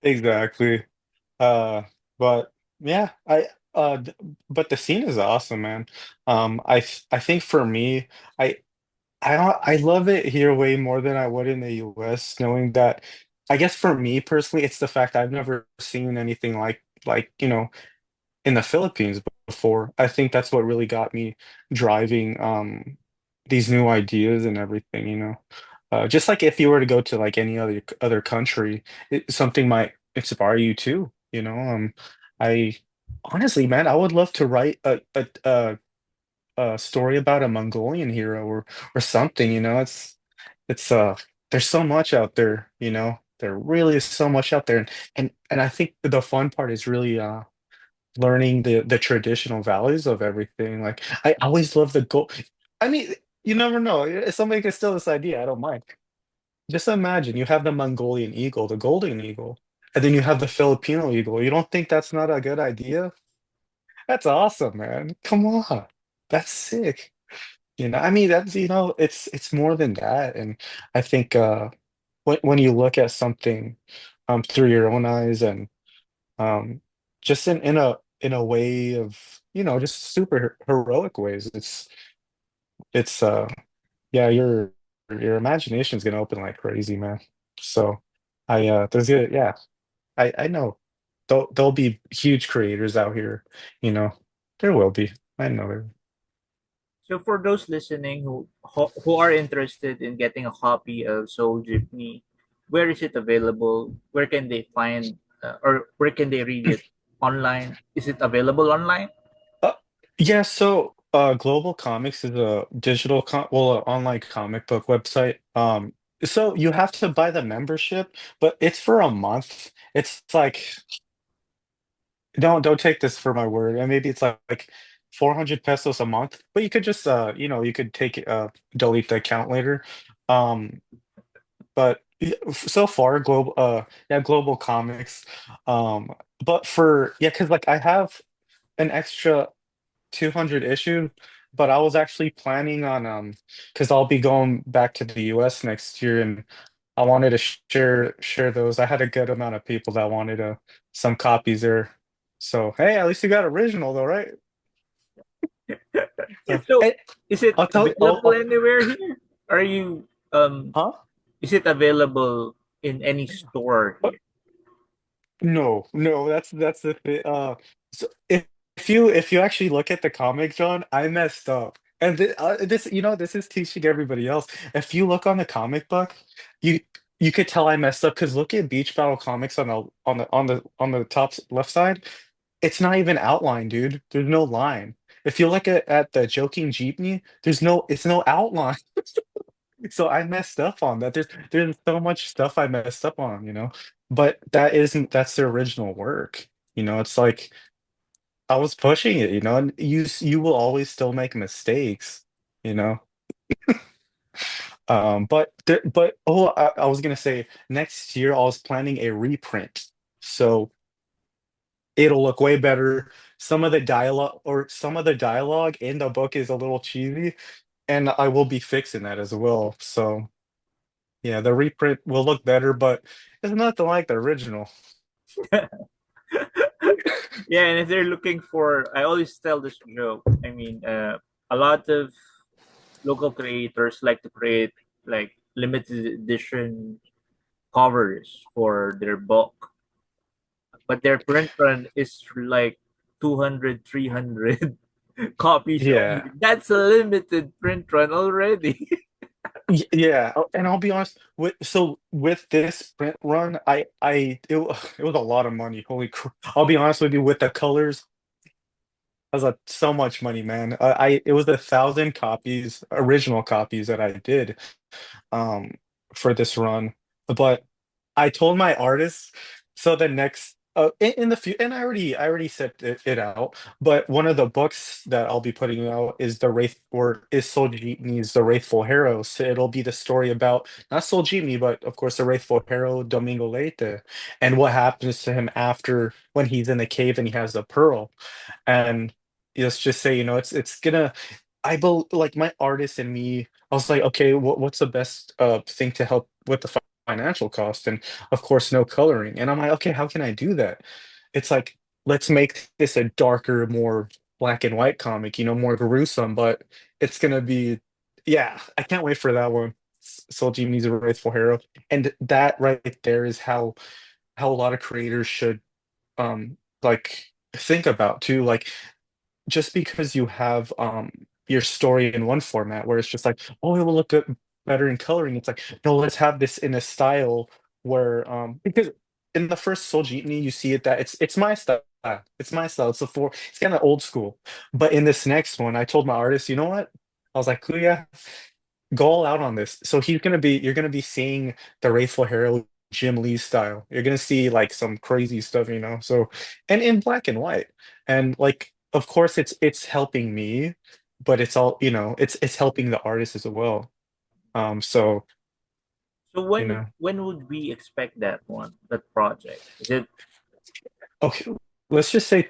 [SPEAKER 2] exactly. Uh, but yeah, but the scene is awesome, man. I think for me, I I love it here way more than I would in the US, knowing that I guess for me personally, it's the fact I've never seen anything like in the Philippines before. I think that's what really got me driving these new ideas and everything. Just like if you were to go to like any other country, something might inspire you too. I honestly, man, I would love to write a story about a Mongolian hero or something. It's there's so much out there. There really is so much out there, and I think the fun part is really learning the traditional values of everything. Like I always love the goal. I mean, you never know. If somebody can steal this idea, I don't mind. Just imagine you have the Mongolian eagle, the golden eagle, and then you have the Filipino eagle. You don't think that's not a good idea? That's awesome, man. Come on. That's sick. I mean it's more than that. And I think when you look at something through your own eyes and um just in a way of just super heroic ways, it's yeah, your imagination's gonna open like crazy, man. So yeah, I know there'll be huge creators out here, you know. There will be. I know there.
[SPEAKER 1] So for those listening who are interested in getting a copy of Soul Jeepney, where is it available? Where can they find or where can they read it online? Is it available online?
[SPEAKER 2] Uh, yeah, so Global Comics is a online comic book website. So you have to buy the membership, but it's for a month. It's like don't take this for my word. And maybe it's like 400 pesos a month, but you could just you could delete the account later. Um, but so far Global Comics. But because like I have an extra 200 issue, but I was actually planning on because I'll be going back to the US next year, and I wanted to share those. I had a good amount of people that wanted some copies there. So hey, at least you got original though, right?
[SPEAKER 1] So
[SPEAKER 2] Hey,
[SPEAKER 1] is it
[SPEAKER 2] I'll tell
[SPEAKER 1] available anywhere here? Are you
[SPEAKER 2] huh?
[SPEAKER 1] is it available in any store here?
[SPEAKER 2] No, no, that's the thing. So if you actually look at the comic, John, I messed up. And this is teaching everybody else. If you look on the comic book, you you could tell I messed up because look at Beach Battle Comics on the top left side. It's not even outlined, dude. There's no line. If you look at the Joking Jeepney, it's no outline. So I messed up on that. There's so much stuff I messed up on, But that's the original work. It's like I was pushing it, and you will always still make mistakes, you know. But I was gonna say next year I was planning a reprint. So it'll look way better. Some of the dialogue in the book is a little cheesy, and I will be fixing that as well. So yeah, the reprint will look better, but it's nothing like the original.
[SPEAKER 1] Yeah, and if they're looking for, I always tell this joke. I mean, a lot of local creators like to create like limited edition covers for their book, but their print run is like 200, 300 copies only.
[SPEAKER 2] Yeah.
[SPEAKER 1] That's a limited print run already.
[SPEAKER 2] Yeah, and I'll be honest with this print run, it was a lot of money. Holy crap! I'll be honest with you, with the colors, that was so much money, man. It was 1,000 copies, original copies that I did um for this run. But I told my artists so the next in the future, and I already set it out. But one of the books that I'll be putting out is the Wraith or is Soul Jeepney's The Wraithful Hero. So it'll be the story about not Soul Jeepney, but of course the Wraithful Hero Domingo Leite and what happens to him after when he's in the cave and he has the pearl. And let's just say, it's gonna, like my artist and me, I was like, okay, what's the best thing to help with the financial cost? And of course, no coloring. And I'm like, okay, how can I do that? It's like, let's make this a darker, more black and white comic, more gruesome, but it's gonna be, yeah, I can't wait for that one. Soul Genies a Wraithful Hero. And that right there is how a lot of creators should like think about too. Like just because you have your story in one format where it's just like, oh, it will look good, better in coloring. It's like, no, let's have this in a style where because in the first Soul Jeepney, you see it that it's my style. It's my style. It's kind of old school. But in this next one, I told my artist, you know what? I was like, Kuya, go all out on this. So you're gonna be seeing the Wraithful Hero Jim Lee style. You're gonna see like some crazy stuff, So and in black and white. And like of course it's helping me, but it's all, it's helping the artist as well. So,
[SPEAKER 1] So
[SPEAKER 2] you know.
[SPEAKER 1] when would we expect that one, that project? Is it
[SPEAKER 2] Okay, let's just say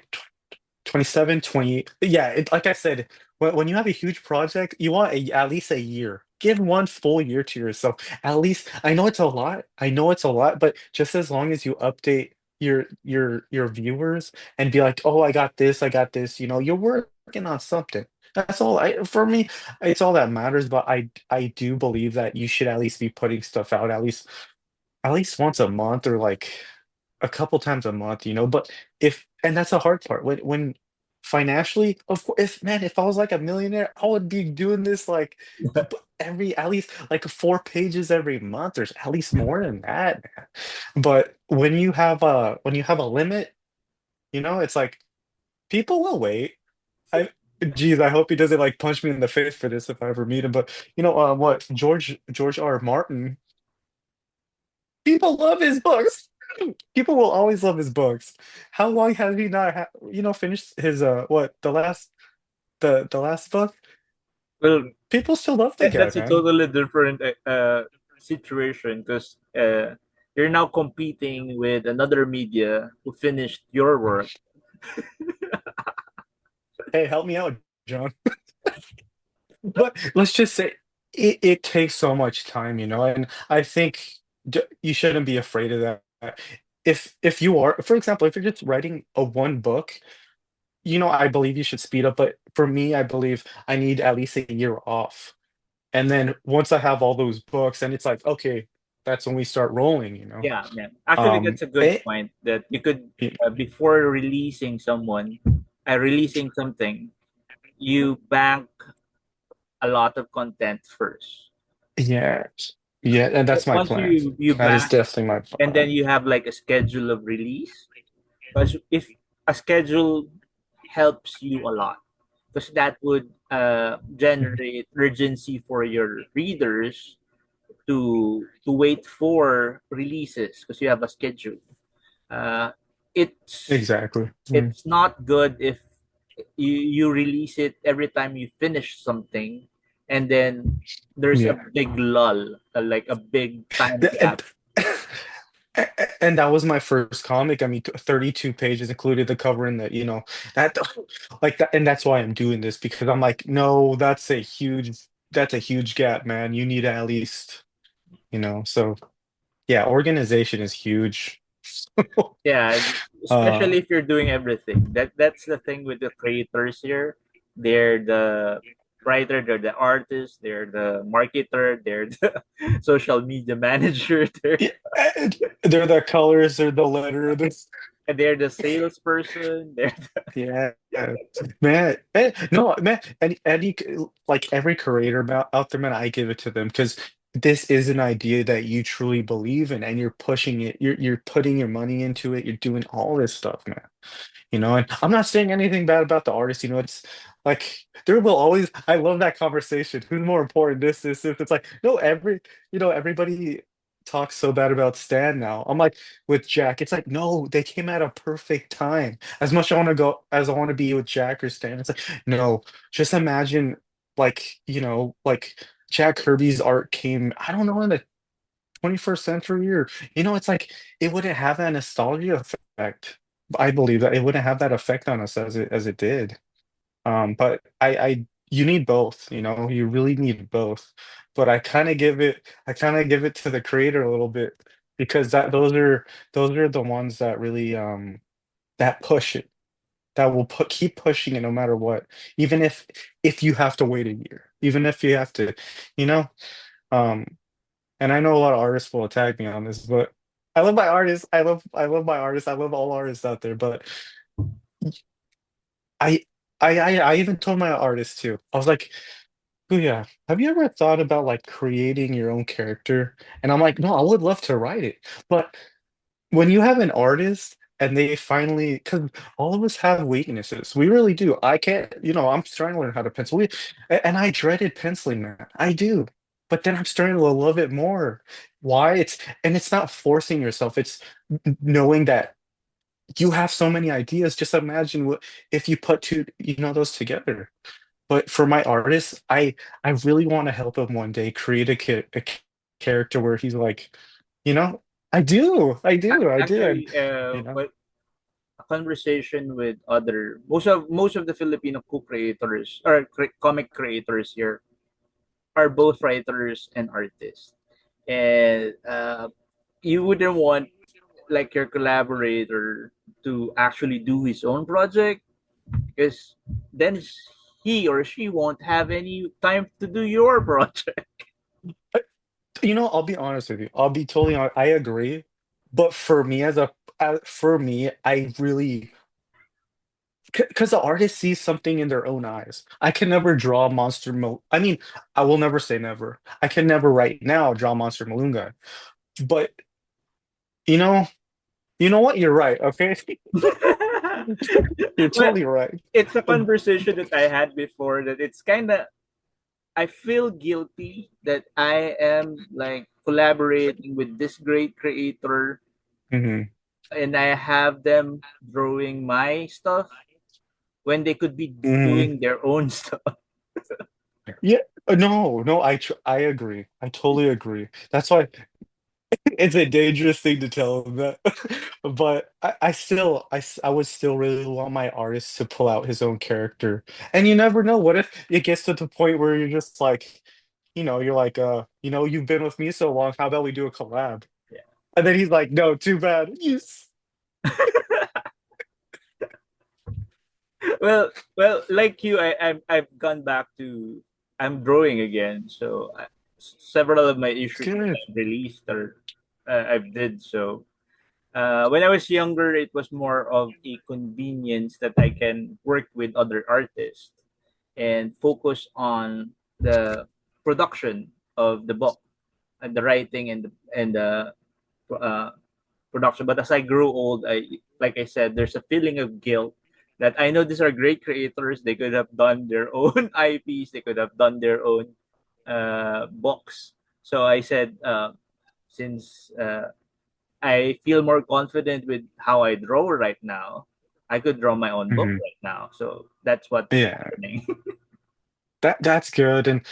[SPEAKER 2] 27, 20. Yeah, like I said, when you have a huge project, you want at least a year. Give one full year to yourself. At least I know it's a lot. I know it's a lot, but just as long as you update your viewers and be like, "Oh, I got this," you're working on something. That's all for me, it's all that matters, but I do believe that you should at least be putting stuff out at least once a month or like a couple times a month, but and that's the hard part when financially, of course, if I was like a millionaire, I would be doing this like every at least like 4 pages every month, or at least more than that, man. But when you have a limit, it's like people will wait. I Geez, I hope he doesn't like punch me in the face for this if I ever meet him. But what George R. Martin, people love his books. People will always love his books. How long has he not finished his the last book?
[SPEAKER 1] well?
[SPEAKER 2] People still love the guy,
[SPEAKER 1] That's a
[SPEAKER 2] man.
[SPEAKER 1] totally different situation because you're now competing with another media who finished your work.
[SPEAKER 2] Hey, help me out, John. But let's just say it takes so much time, and I think you shouldn't be afraid of that. If you are, for example, if you're just writing a one book, I believe you should speed up. But for me, I believe I need at least a year off. And then once I have all those books, and it's like, okay, that's when we start rolling.
[SPEAKER 1] Yeah, man. Actually,
[SPEAKER 2] Um,
[SPEAKER 1] that's a good
[SPEAKER 2] eh,
[SPEAKER 1] point that you could,
[SPEAKER 2] y-
[SPEAKER 1] before releasing something, you bank a lot of content first.
[SPEAKER 2] yeah, yeah, and that's my
[SPEAKER 1] Once
[SPEAKER 2] plan.
[SPEAKER 1] you
[SPEAKER 2] That is
[SPEAKER 1] bank,
[SPEAKER 2] definitely my
[SPEAKER 1] and then
[SPEAKER 2] plan.
[SPEAKER 1] you have like a schedule of release. Because if a schedule helps you a lot, because that would generate urgency for your readers to wait for releases because you have a schedule. Uh, it's
[SPEAKER 2] Exactly.
[SPEAKER 1] it's not good if you release it every time you finish something, and then there's a
[SPEAKER 2] Yeah.
[SPEAKER 1] big lull, like a big time
[SPEAKER 2] And,
[SPEAKER 1] gap.
[SPEAKER 2] and that was my first comic. I mean, 32 pages included the cover and the, that like that, and that's why I'm doing this because I'm like, no, that's a huge gap, man. You need at least, so yeah, organization is huge.
[SPEAKER 1] Yeah,
[SPEAKER 2] Uh,
[SPEAKER 1] especially if you're doing everything. That's the thing with the creators here. They're the writer, they're the artist, they're the marketer, they're the social media manager,
[SPEAKER 2] yeah, and they're the colors, they're the letter,
[SPEAKER 1] they're the salesperson, they're
[SPEAKER 2] yeah, man, no, man, like every creator out there, man, I give it to them because this is an idea that you truly believe in, and you're pushing it. You're putting your money into it. You're doing all this stuff, man. And I'm not saying anything bad about the artist. It's like there will always. I love that conversation. Who's more important? This. It's like no, everybody talks so bad about Stan now. I'm like with Jack. It's like no, they came at a perfect time. As much I want to go as I want to be with Jack or Stan, it's like no. Just imagine, like Jack Kirby's art came. I don't know in the 21st century or it's like it wouldn't have that nostalgia effect. I believe that it wouldn't have that effect on us as it did. But I you need both, you really need both. But I kind of give it to the creator a little bit because those are the ones that really that push it, that will keep pushing it no matter what. Even if you have to wait a year, even if you have to, you know. Um and I know a lot of artists will attack me on this, but I love my artists. I love my artists. I love all artists out there. But I I even told my artist too. I was like, oh yeah, have you ever thought about like creating your own character? And I'm like, no, I would love to write it. But when you have an artist and they finally, because all of us have weaknesses, we really do. I can't, I'm starting to learn how to pencil. And I dreaded penciling, man. I do. But then I'm starting to love it more. Why? It's not forcing yourself. It's knowing that you have so many ideas. Just imagine what if you put those together. But for my artist, I really want to help him one day create a character where he's like, you know, I do,
[SPEAKER 1] actually
[SPEAKER 2] you know.
[SPEAKER 1] what a conversation with other most of the Filipino co-creators or comic creators here are both writers and artists, and you wouldn't want like your collaborator to actually do his own project because then he or she won't have any time to do your project.
[SPEAKER 2] I'll be honest with you. I'll be totally honest. I agree, but for me, I really because the artist sees something in their own eyes. I can never draw Monster Mo. I mean, I will never say never. I can never right now draw Monster Malunga, but you know, you know what? You're right. Okay, you're
[SPEAKER 1] Well,
[SPEAKER 2] totally right.
[SPEAKER 1] it's a conversation that I had before that it's kind of I feel guilty that I am like collaborating with this great creator
[SPEAKER 2] Mhm.
[SPEAKER 1] and I have them drawing my stuff when they could be
[SPEAKER 2] Mhm.
[SPEAKER 1] doing their own stuff.
[SPEAKER 2] Yeah, no, no, I agree. I totally agree. That's why it's a dangerous thing to tell them that. But I would still really want my artist to pull out his own character. And you never know. What if it gets to the point where you're just like, you're like, you've been with me so long. How about we do a collab?
[SPEAKER 1] Yeah.
[SPEAKER 2] And then he's like, no, too bad. Yes.
[SPEAKER 1] Well, like you, I've gone back to I'm drawing again. So several of my issues that
[SPEAKER 2] Good.
[SPEAKER 1] I've released or I've did so. When I was younger, it was more of a convenience that I can work with other artists and focus on the production of the book and the writing and the uh, production. But as I grew old, like I said, there's a feeling of guilt that I know these are great creators. They could have done their own IPs. They could have done their own books. So I said, since I feel more confident with how I draw right now, I could draw my own book
[SPEAKER 2] Hmm.
[SPEAKER 1] right now. So that's what's
[SPEAKER 2] Yeah.
[SPEAKER 1] happening.
[SPEAKER 2] That's good. And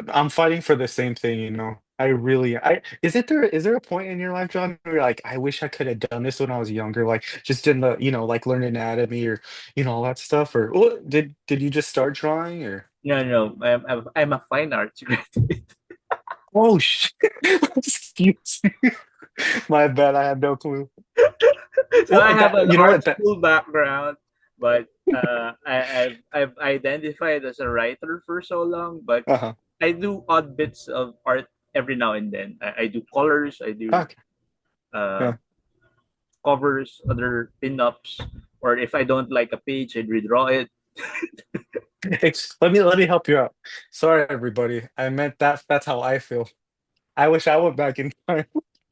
[SPEAKER 2] I'm fighting for the same thing, you know. I really I is there a point in your life, John, where you're like, I wish I could have done this when I was younger, like just in the, like learn anatomy or all that stuff, or did you just start drawing or
[SPEAKER 1] No, no, I'm a fine arts graduate.
[SPEAKER 2] oh shit. Excuse me. My bad, I have no clue.
[SPEAKER 1] So
[SPEAKER 2] Well,
[SPEAKER 1] I have
[SPEAKER 2] that
[SPEAKER 1] an
[SPEAKER 2] you know
[SPEAKER 1] art
[SPEAKER 2] what that
[SPEAKER 1] school background, but I've identified as a writer for so long. But
[SPEAKER 2] uh-huh.
[SPEAKER 1] I do odd bits of art every now and then. I do colors, I do
[SPEAKER 2] Okay.
[SPEAKER 1] uh,
[SPEAKER 2] Yeah.
[SPEAKER 1] covers, other pin-ups, or if I don't like a page, I'd redraw it.
[SPEAKER 2] Let me help you out. Sorry, everybody. I meant that's how I feel. I wish I went back in time.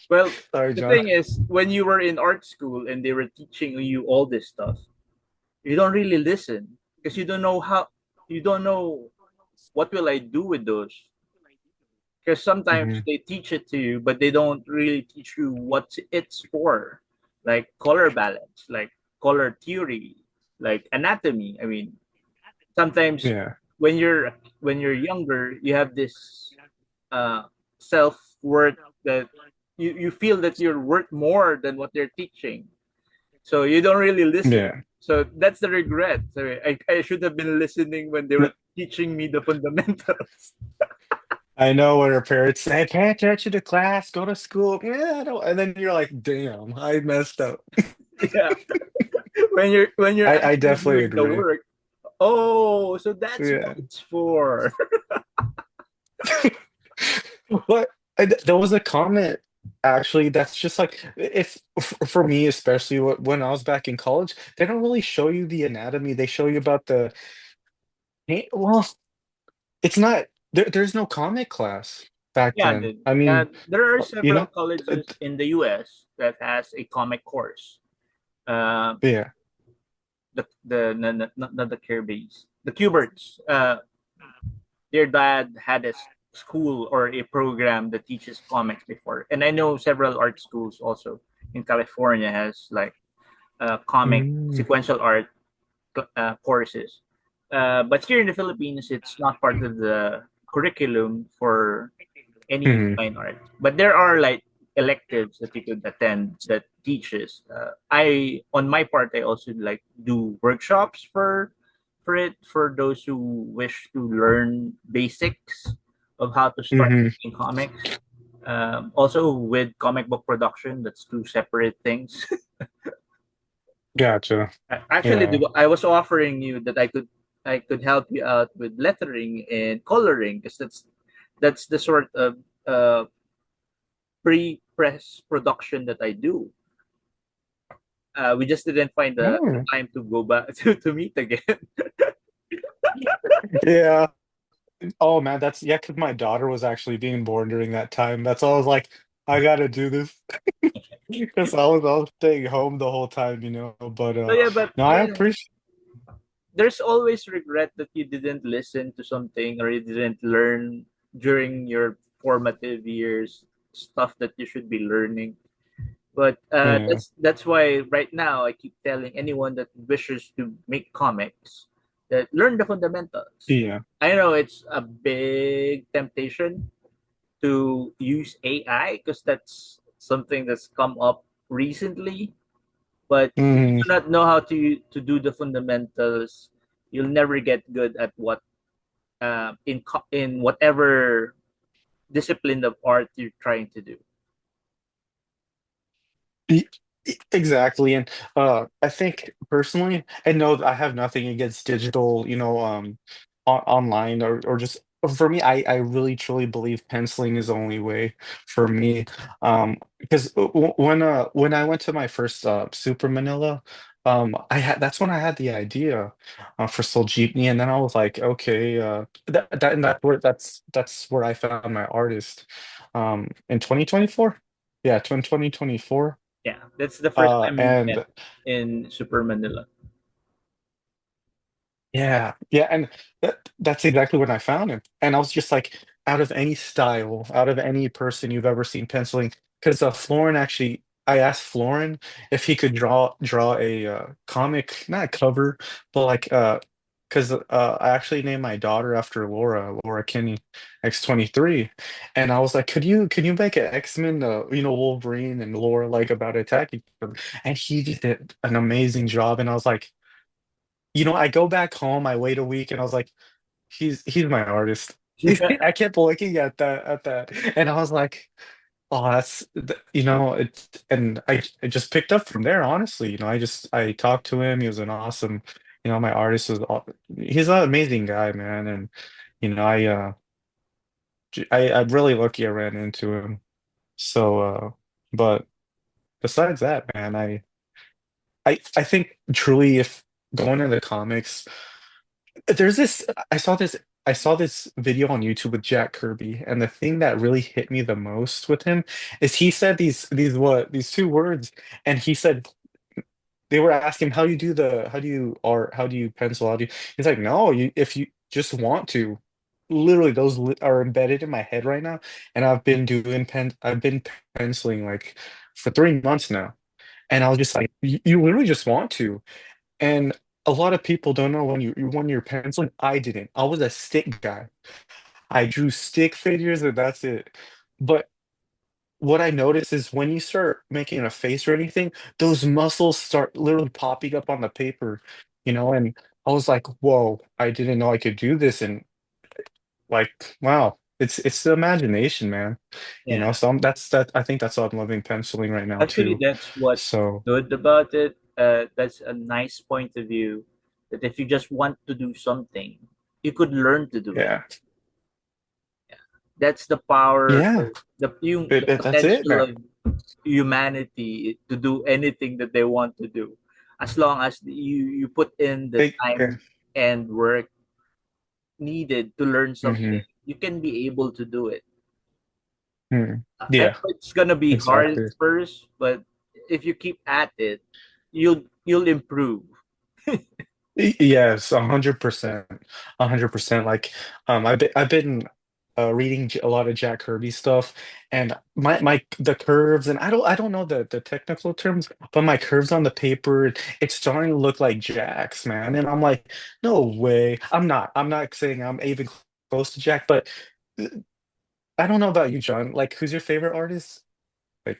[SPEAKER 1] Well,
[SPEAKER 2] Sorry,
[SPEAKER 1] the
[SPEAKER 2] John.
[SPEAKER 1] thing is, when you were in art school and they were teaching you all this stuff, you don't really listen because you don't know what will I do with those. Because sometimes
[SPEAKER 2] Hmm.
[SPEAKER 1] they teach it to you, but they don't really teach you what it's for, like color balance, like color theory, like anatomy. I mean, sometimes
[SPEAKER 2] Yeah.
[SPEAKER 1] when you're younger, you have this uh, self worth that you feel that you're worth more than what they're teaching, so you don't really listen.
[SPEAKER 2] Yeah.
[SPEAKER 1] So that's the regret. So I should have been listening when they were teaching me the fundamentals.
[SPEAKER 2] I know when our parents say, pay attention to class, go to school. Yeah, I don't. And then you're like, damn, I messed up.
[SPEAKER 1] Yeah, when you're
[SPEAKER 2] I
[SPEAKER 1] actually
[SPEAKER 2] definitely
[SPEAKER 1] doing the
[SPEAKER 2] agree.
[SPEAKER 1] work. Oh, so that's what
[SPEAKER 2] Yeah.
[SPEAKER 1] it's for.
[SPEAKER 2] But there was a comment actually that's just like if for me especially when I was back in college, they don't really show you the anatomy. They show you about the well, it's not there's no comic class back
[SPEAKER 1] Yeah,
[SPEAKER 2] then. I mean,
[SPEAKER 1] there are
[SPEAKER 2] you
[SPEAKER 1] several
[SPEAKER 2] know,
[SPEAKER 1] colleges in the U.S. that has a comic course. Uh,
[SPEAKER 2] yeah.
[SPEAKER 1] the no, no, not the Kirby's, the Cuberts. Their dad had a school or a program that teaches comics before, and I know several art schools also in California has like comic
[SPEAKER 2] Mm.
[SPEAKER 1] sequential art courses. But here in the Philippines, it's not part of the curriculum for any
[SPEAKER 2] Mhm.
[SPEAKER 1] fine art. But there are like electives that you could attend that teaches. I on my part, I also like do workshops for it for those who wish to learn basics of how to start
[SPEAKER 2] Mhm.
[SPEAKER 1] making comics. Also with comic book production, that's two separate things.
[SPEAKER 2] Gotcha.
[SPEAKER 1] Actually,
[SPEAKER 2] Yeah.
[SPEAKER 1] I was offering you that I could help you out with lettering and coloring because that's the sort of uh, pre-press production that I do. We just didn't find the
[SPEAKER 2] Mm.
[SPEAKER 1] time to go back to meet again.
[SPEAKER 2] Yeah. Oh man, that's yeah, because my daughter was actually being born during that time. That's all I was like, I gotta do this. Because I was staying home the whole time, But
[SPEAKER 1] So yeah, but
[SPEAKER 2] no, I
[SPEAKER 1] yeah,
[SPEAKER 2] appreciate
[SPEAKER 1] there's always regret that you didn't listen to something or you didn't learn during your formative years stuff that you should be learning. But
[SPEAKER 2] yeah.
[SPEAKER 1] that's why right now I keep telling anyone that wishes to make comics that learn the fundamentals.
[SPEAKER 2] Yeah.
[SPEAKER 1] I know it's a big temptation to use AI because that's something that's come up recently. But if you
[SPEAKER 2] Mm,
[SPEAKER 1] do not know how to do the fundamentals, you'll never get good at what in whatever discipline of art you're trying to do.
[SPEAKER 2] e- exactly. And I think personally, and no, I have nothing against digital, online or just for me, I really truly believe penciling is the only way for me. Because when I went to my first Super Manila, I had that's when I had the idea for Soul Jeepney, and then I was like, okay, that's where I found my artist in 2024. Yeah, 2024.
[SPEAKER 1] Yeah, that's the first time we met
[SPEAKER 2] And
[SPEAKER 1] in Super Manila.
[SPEAKER 2] yeah, yeah, and that's exactly when I found him. And I was just like, out of any style, out of any person you've ever seen penciling. Because Florin actually, I asked Florin if he could draw a comic, not a cover, but like because I actually named my daughter after Laura Kinney, X-23, and I was like, could you make an X-Men, Wolverine and Laura like about attacking them? And he just did an amazing job, and I was like, I go back home, I wait a week, and I was like, he's my artist. I kept looking at that, and I was like, oh, and I just picked up from there. Honestly, I talked to him. He was an awesome, my artist he's an amazing guy, man, and I'm really lucky I ran into him. So, but besides that, man, I think truly if going into comics. There's this, I saw this video on YouTube with Jack Kirby, and the thing that really hit me the most with him is he said these two words, and he said they were asking how do you art, how do you pencil, he's like, no, if you just want to, literally are embedded in my head right now, and I've been penciling like for 3 months now, and I was just like, you literally just want to. And a lot of people don't know when you're penciling. I didn't. I was a stick guy. I drew stick figures and that's it. But what I noticed is when you start making a face or anything, those muscles start literally popping up on the paper, and I was like, whoa, I didn't know I could do this. And like, wow, it's the imagination, man.
[SPEAKER 1] Yeah.
[SPEAKER 2] So I think that's why I'm loving penciling right now
[SPEAKER 1] Actually,
[SPEAKER 2] too.
[SPEAKER 1] that's what's
[SPEAKER 2] So
[SPEAKER 1] good about it. That's a nice point of view. That if you just want to do something, you could learn to do it.
[SPEAKER 2] yeah.
[SPEAKER 1] That's the power,
[SPEAKER 2] Yeah.
[SPEAKER 1] or the
[SPEAKER 2] That's it,
[SPEAKER 1] potential
[SPEAKER 2] man.
[SPEAKER 1] of humanity to do anything that they want to do, as long as you put in the
[SPEAKER 2] Yeah.
[SPEAKER 1] time and work needed to learn
[SPEAKER 2] Hmm.
[SPEAKER 1] something. You can be able to do it.
[SPEAKER 2] Hmm.
[SPEAKER 1] I
[SPEAKER 2] Yeah,
[SPEAKER 1] know it's gonna be hard at
[SPEAKER 2] exactly.
[SPEAKER 1] first, but if you keep at it, you'll improve.
[SPEAKER 2] Yes, 100%, 100%. Like, I've been reading a lot of Jack Kirby stuff, and my the curves, and I don't know the technical terms, but my curves on the paper, it's starting to look like Jack's, man. And I'm like, no way. I'm not saying I'm even close to Jack, but uh, I don't know about you, John. Like, who's your favorite artist? Like,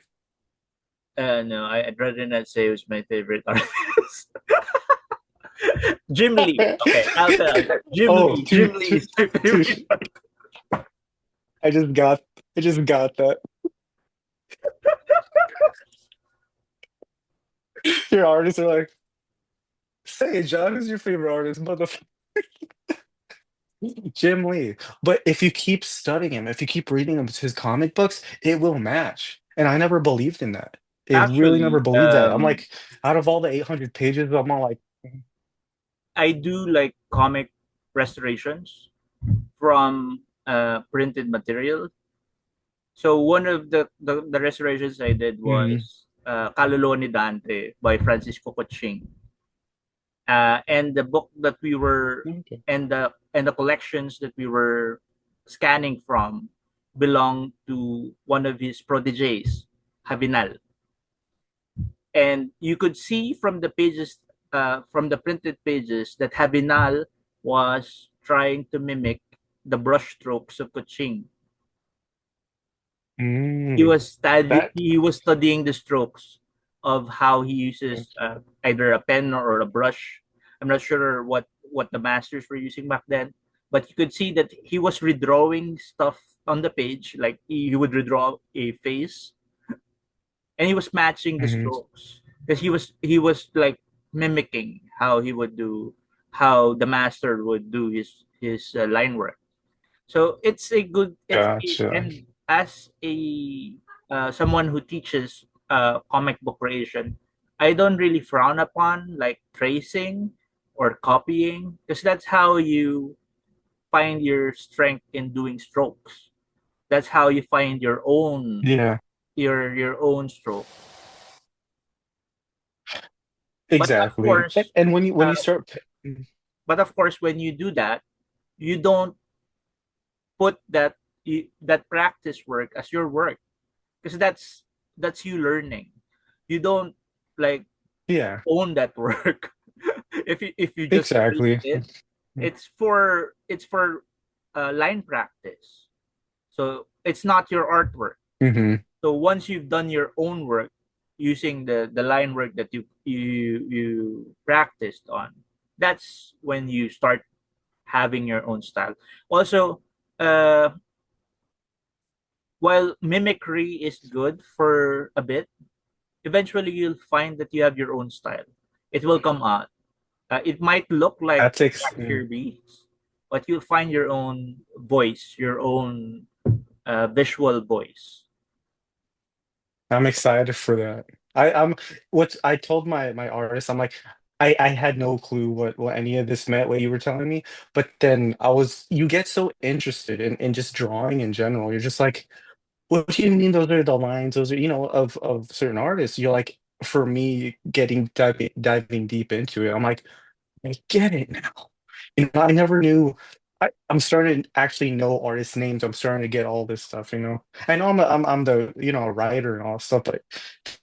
[SPEAKER 1] No, I'd rather not say who's my favorite artist. Jim Lee. Okay, I'll tell you. Jim
[SPEAKER 2] oh,
[SPEAKER 1] Lee. Jim Lee is my favorite.
[SPEAKER 2] I just got I just got that. Your artists are like, say, John, who's your favorite artist? Motherfucker. Jim Lee. But if you keep studying him, if you keep reading his comic books, it will match. And I never believed in that. It really never
[SPEAKER 1] Actually,
[SPEAKER 2] believed that. I'm like, out of all the 800 pages, I'm all like,
[SPEAKER 1] I do like comic restorations from printed material. So one of the restorations I did
[SPEAKER 2] mm,
[SPEAKER 1] was Kaluluwa ni Dante by Francisco Coching. And the book that we were
[SPEAKER 2] okay.
[SPEAKER 1] and the collections that we were scanning from belonged to one of his proteges, Habinal. And you could see from the pages, from the printed pages, that Habinal was trying to mimic the brushstrokes of Kuching.
[SPEAKER 2] Mm, that,
[SPEAKER 1] He was studying the strokes of how he uses either a pen or a brush. I'm not sure what the masters were using back then, but you could see that he was redrawing stuff on the page, like he would redraw a face, and he was matching the
[SPEAKER 2] mhm,
[SPEAKER 1] strokes because he was like mimicking how the master would do his line work. So
[SPEAKER 2] gotcha.
[SPEAKER 1] and as a someone who teaches comic book creation, I don't really frown upon like tracing or copying, because that's how you find your strength in doing strokes. That's how you find
[SPEAKER 2] Yeah,
[SPEAKER 1] your own stroke. But of
[SPEAKER 2] exactly. And,
[SPEAKER 1] course,
[SPEAKER 2] and when you
[SPEAKER 1] uh,
[SPEAKER 2] start,
[SPEAKER 1] when you do that, you don't put that. that practice work as your work, because that's you learning. You don't like
[SPEAKER 2] Yeah,
[SPEAKER 1] own that work. If you just release
[SPEAKER 2] exactly.
[SPEAKER 1] it, it's for line practice. So it's not your artwork.
[SPEAKER 2] Hmm.
[SPEAKER 1] So once you've done your own work using the line work that you practiced on, that's when you start having your own style. Also, uh, while mimicry is good for a bit, eventually you'll find that you have your own style. It will come out. It might look like
[SPEAKER 2] That takes.
[SPEAKER 1] Jack Kirby's, but you'll find your own voice, your own visual voice.
[SPEAKER 2] I'm excited for that. I'm what I told my artist, I'm like, I had no clue what any of this meant, what you were telling me. But then you get so interested in just drawing in general. You're just like, what do you mean those are the lines? Those are, of certain artists. You're like, for me, diving deep into it, I'm like, I get it now. I never knew. I'm starting to actually know artist names. I'm starting to get all this stuff. I know I'm the a writer and all stuff, but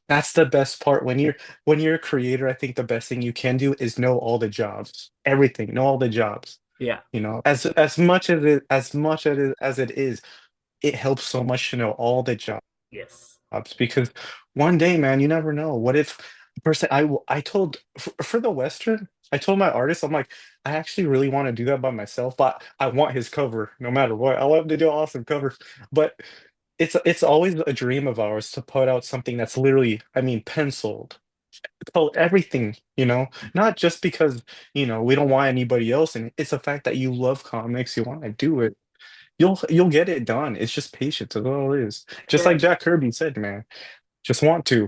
[SPEAKER 2] that's the best part when you're a creator. I think the best thing you can do is know all the jobs, everything, know all the jobs.
[SPEAKER 1] Yeah.
[SPEAKER 2] As much as it is, it helps so much to know all the jobs
[SPEAKER 1] Yes.
[SPEAKER 2] because one day, man, you never know. What if person I told for the Western, I told my artist, I'm like, I actually really want to do that by myself, but I want his cover no matter what. I want him to do awesome covers, but it's always a dream of ours to put out something that's literally, I mean, penciled. Oh, everything, not just because, we don't want anybody else, and it's the fact that you love comics, you want to do it. You'll get it done. It's just patience. That's all it is. Just like
[SPEAKER 1] And
[SPEAKER 2] Jack Kirby said, man. Just want to.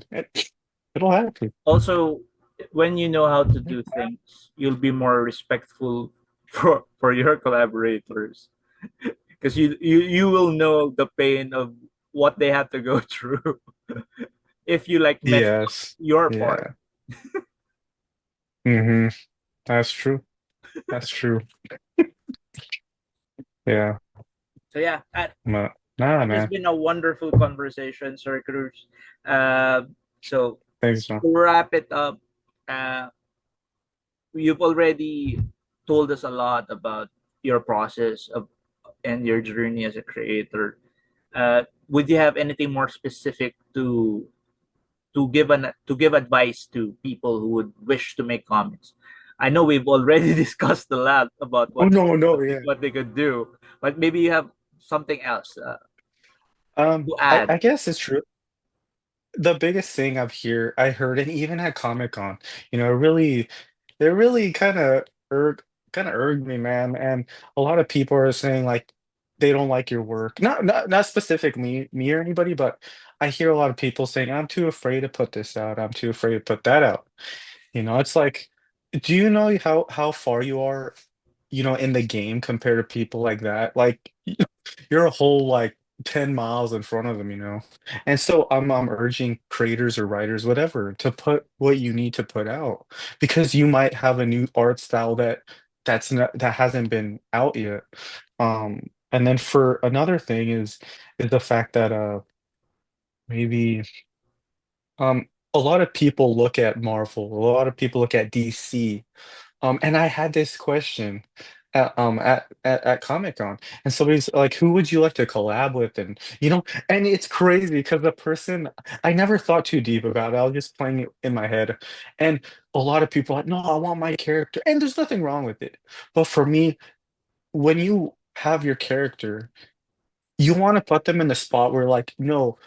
[SPEAKER 2] It'll happen.
[SPEAKER 1] also, when you know how to do things, you'll be more respectful for your collaborators, because you will know the pain of what they have to go through if you like mess up
[SPEAKER 2] Yes.
[SPEAKER 1] your part.
[SPEAKER 2] Yeah. Hmm. That's true. That's true. Yeah.
[SPEAKER 1] So yeah,
[SPEAKER 2] Nah,
[SPEAKER 1] it has
[SPEAKER 2] man.
[SPEAKER 1] been a wonderful conversation, Sir Cruz. Uh, so
[SPEAKER 2] Thanks, man.
[SPEAKER 1] to wrap it up, uh, you've already told us a lot about your process of and your journey as a creator. Would you have anything more specific to give advice to people who would wish to make comics? I know we've already discussed a lot about
[SPEAKER 2] Oh no, no, yeah.
[SPEAKER 1] what they could do, but maybe you have something else to
[SPEAKER 2] I,
[SPEAKER 1] add.
[SPEAKER 2] I guess it's true. The biggest thing I heard, and even at Comic Con, it really kind of irked me, man. And a lot of people are saying like they don't like your work. Not specifically me or anybody, but I hear a lot of people saying, I'm too afraid to put this out. I'm too afraid to put that out. It's like, do you know how far you are, in the game compared to people like that? Like you're a whole like 10 miles in front of them. And so I'm urging creators or writers, whatever, to put what you need to put out because you might have a new art style that hasn't been out yet. And then for another thing is the fact that maybe a lot of people look at Marvel, a lot of people look at DC. And I had this question at Comic-Con, and somebody's like, "Who would you like to collab with?" And it's crazy because the person I never thought too deep about it. I was just playing it in my head, and a lot of people are like, "No, I want my character," and there's nothing wrong with it. But for me, when you have your character, you want to put them in the spot where, like, no.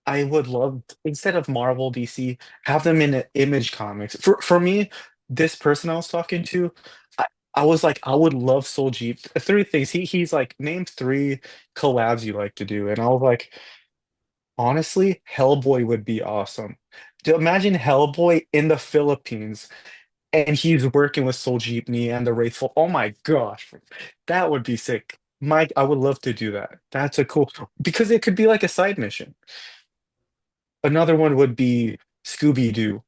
[SPEAKER 2] I would love instead of Marvel, DC, have them in Image Comics. For me, this person I was talking to, I, I was like, I would love Soul Jeep. Three things. He's like, name three collabs you like to do, and I was like, honestly, Hellboy would be awesome. Imagine Hellboy in the Philippines, and he's working with Soul Jeepney and the Wraithful. Oh my gosh, that would be sick. Mike, I would love to do that. That's a cool because it could be like a side mission. Another one would be Scooby-Doo.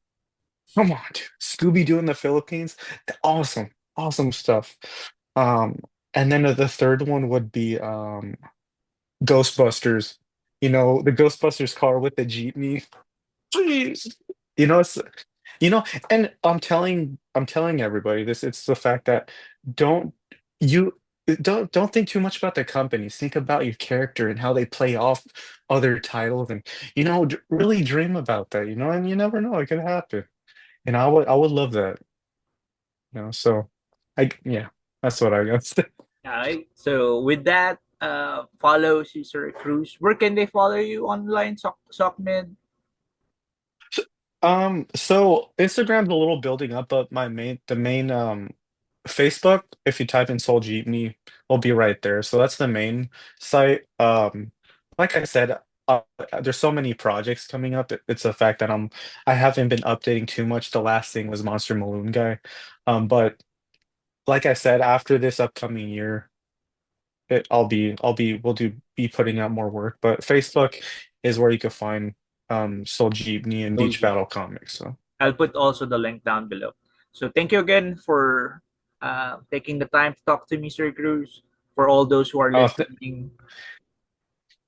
[SPEAKER 2] Come on, dude. Scooby-Doo in the Philippines. Awesome. Awesome stuff. Um, and then the third one would be Ghostbusters. You know, the Ghostbusters car with the jeepney. Please. You know, it's you know, and I'm telling everybody this. It's the fact that don't you don't think too much about the companies. Think about your character and how they play off other titles, and really dream about that. And you never know, it could happen. And I would love that. So yeah, that's what I got.
[SPEAKER 1] All right. So with that, follow Caesar Cruz. Where can they follow you online, Sockmid?
[SPEAKER 2] So Instagram's a little building up, but the main Facebook, if you type in Soul Jeepney, will be right there. So that's the main site. Like I said, there's so many projects coming up. It's a fact that I haven't been updating too much. The last thing was Monster Balloon Guy. But like I said, after this upcoming year, we'll be putting out more work. But Facebook is where you can find Soul Jeepney and
[SPEAKER 1] Soul
[SPEAKER 2] Beach
[SPEAKER 1] Jeepney.
[SPEAKER 2] Battle Comics. So.
[SPEAKER 1] I'll put also the link down below. So thank you again for taking the time to talk to me, Sir Cruz. For all those who are
[SPEAKER 2] Oh,
[SPEAKER 1] listening,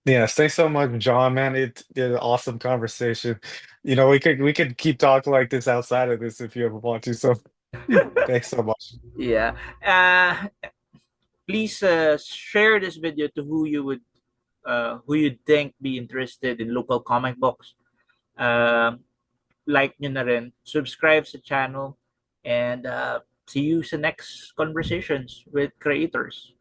[SPEAKER 2] yes, thanks so much, John, man. It's an awesome conversation. We could keep talking like this outside of this if you ever want to. So thanks so much.
[SPEAKER 1] yeah. Please share this video to who you think be interested in local comic books. Like nyo na rin, subscribe sa channel, and see you sa next conversations with creators.